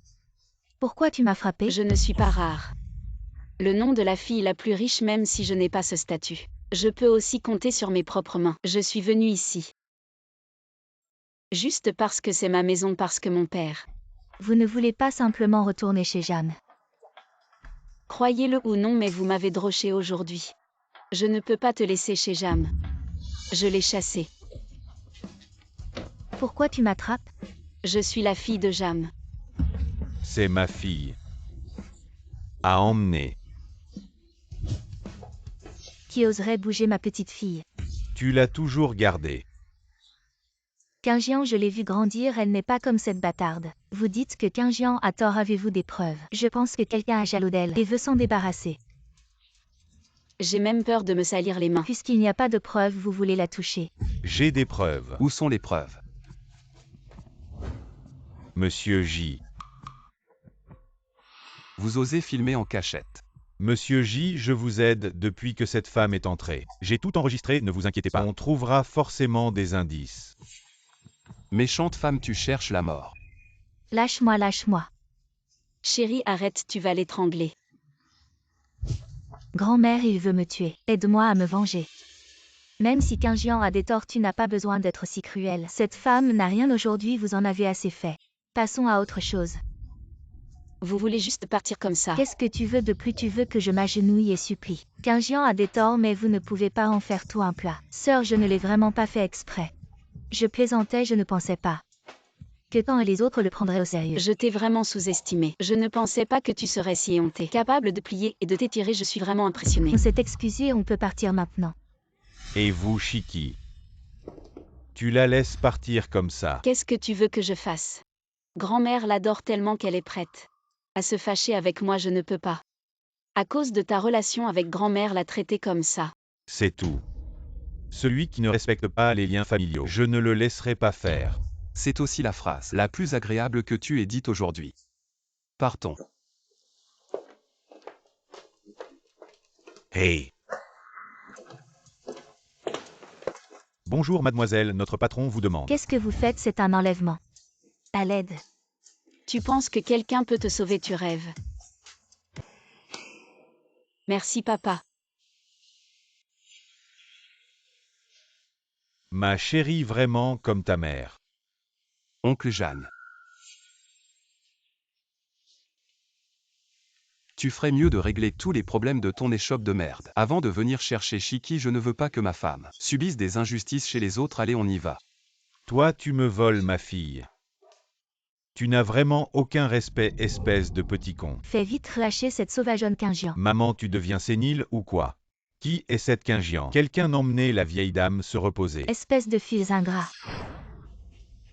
Pourquoi tu m'as frappé? Je ne suis pas rare. Le nom de la fille la plus riche même si je n'ai pas ce statut. Je peux aussi compter sur mes propres mains. Je suis venue ici. Juste parce que c'est ma maison, parce que mon père. Vous ne voulez pas simplement retourner chez Jam. Croyez-le ou non, mais vous m'avez droché aujourd'hui. Je ne peux pas te laisser chez Jam. Je l'ai chassé. Pourquoi tu m'attrapes? Je suis la fille de Jam. C'est ma fille. À emmener. Qui oserait bouger ma petite fille? Tu l'as toujours gardée. Kinjian, je l'ai vue grandir, elle n'est pas comme cette bâtarde. Vous dites que Kinjian a tort, avez-vous des preuves? Je pense que quelqu'un a jaloux d'elle et veut s'en débarrasser. J'ai même peur de me salir les mains. Puisqu'il n'y a pas de preuves, vous voulez la toucher. J'ai des preuves. Où sont les preuves? Monsieur J. Vous osez filmer en cachette. Monsieur J, je vous aide depuis que cette femme est entrée. J'ai tout enregistré, ne vous inquiétez pas. On trouvera forcément des indices. Méchante femme, tu cherches la mort. Lâche-moi, lâche-moi. Chérie, arrête, tu vas l'étrangler. Grand-mère, il veut me tuer. Aide-moi à me venger. Même si Kinjian a des torts, tu n'as pas besoin d'être si cruel. Cette femme n'a rien aujourd'hui, vous en avez assez fait. Passons à autre chose. Vous voulez juste partir comme ça. Qu'est-ce que tu veux de plus? Tu veux que je m'agenouille et supplie. Kinjian a des torts, mais vous ne pouvez pas en faire tout un plat. Sœur, je ne l'ai vraiment pas fait exprès. Je plaisantais, je ne pensais pas que Tan et les autres le prendraient au sérieux. Je t'ai vraiment sous-estimé. Je ne pensais pas que tu serais si éhontée. Capable de plier et de t'étirer, je suis vraiment impressionnée. On s'est excusé, on peut partir maintenant. Et vous, Shiki? Tu la laisses partir comme ça. Qu'est-ce que tu veux que je fasse? Grand-mère l'adore tellement qu'elle est prête à se fâcher avec moi, je ne peux pas. À cause de ta relation avec grand-mère, la traiter comme ça. C'est tout. Celui qui ne respecte pas les liens familiaux, je ne le laisserai pas faire. C'est aussi la phrase la plus agréable que tu aies dite aujourd'hui. Partons. Hey! Bonjour mademoiselle, notre patron vous demande. Qu'est-ce que vous faites? C'est un enlèvement. À l'aide. Tu penses que quelqu'un peut te sauver, tu rêves. Merci papa. Ma chérie, vraiment comme ta mère. Oncle Jeanne. Tu ferais mieux de régler tous les problèmes de ton échoppe de merde. Avant de venir chercher Shiki, je ne veux pas que ma femme subisse des injustices chez les autres. Allez, on y va. Toi, tu me voles ma fille. Tu n'as vraiment aucun respect, espèce de petit con. Fais vite relâcher cette sauvageonne Kinjian. Maman, tu deviens sénile ou quoi? Qui est cette Kinjian? Quelqu'un emmenait la vieille dame se reposer. Espèce de fils ingrats.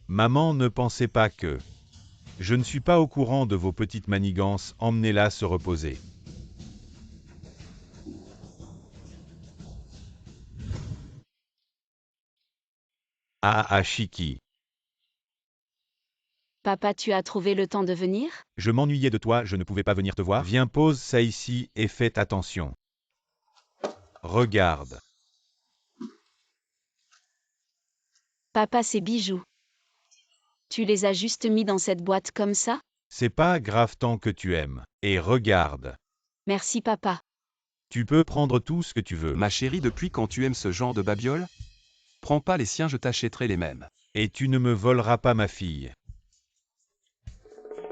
Maman, ne pensez pas que... Je ne suis pas au courant de vos petites manigances, emmenez-la se reposer. Ah, Shiki. Papa, tu as trouvé le temps de venir? Je m'ennuyais de toi, je ne pouvais pas venir te voir. Viens, pose ça ici et faites attention. Regarde. Papa, ces bijoux. Tu les as juste mis dans cette boîte comme ça? C'est pas grave tant que tu aimes. Et regarde. Merci papa. Tu peux prendre tout ce que tu veux. Ma chérie, depuis quand tu aimes ce genre de babiole? Prends pas les siens, je t'achèterai les mêmes. Et tu ne me voleras pas ma fille.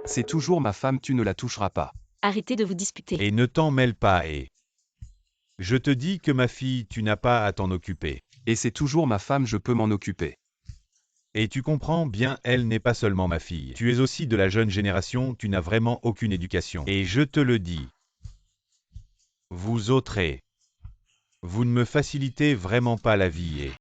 C'est toujours ma femme, tu ne la toucheras pas. Arrêtez de vous disputer. Et ne t'en mêle pas et... Je te dis que ma fille, tu n'as pas à t'en occuper. Et c'est toujours ma femme, je peux m'en occuper. Et tu comprends bien, elle n'est pas seulement ma fille. Tu es aussi de la jeune génération, tu n'as vraiment aucune éducation. Et je te le dis. Vous autres, vous ne me facilitez vraiment pas la vie et...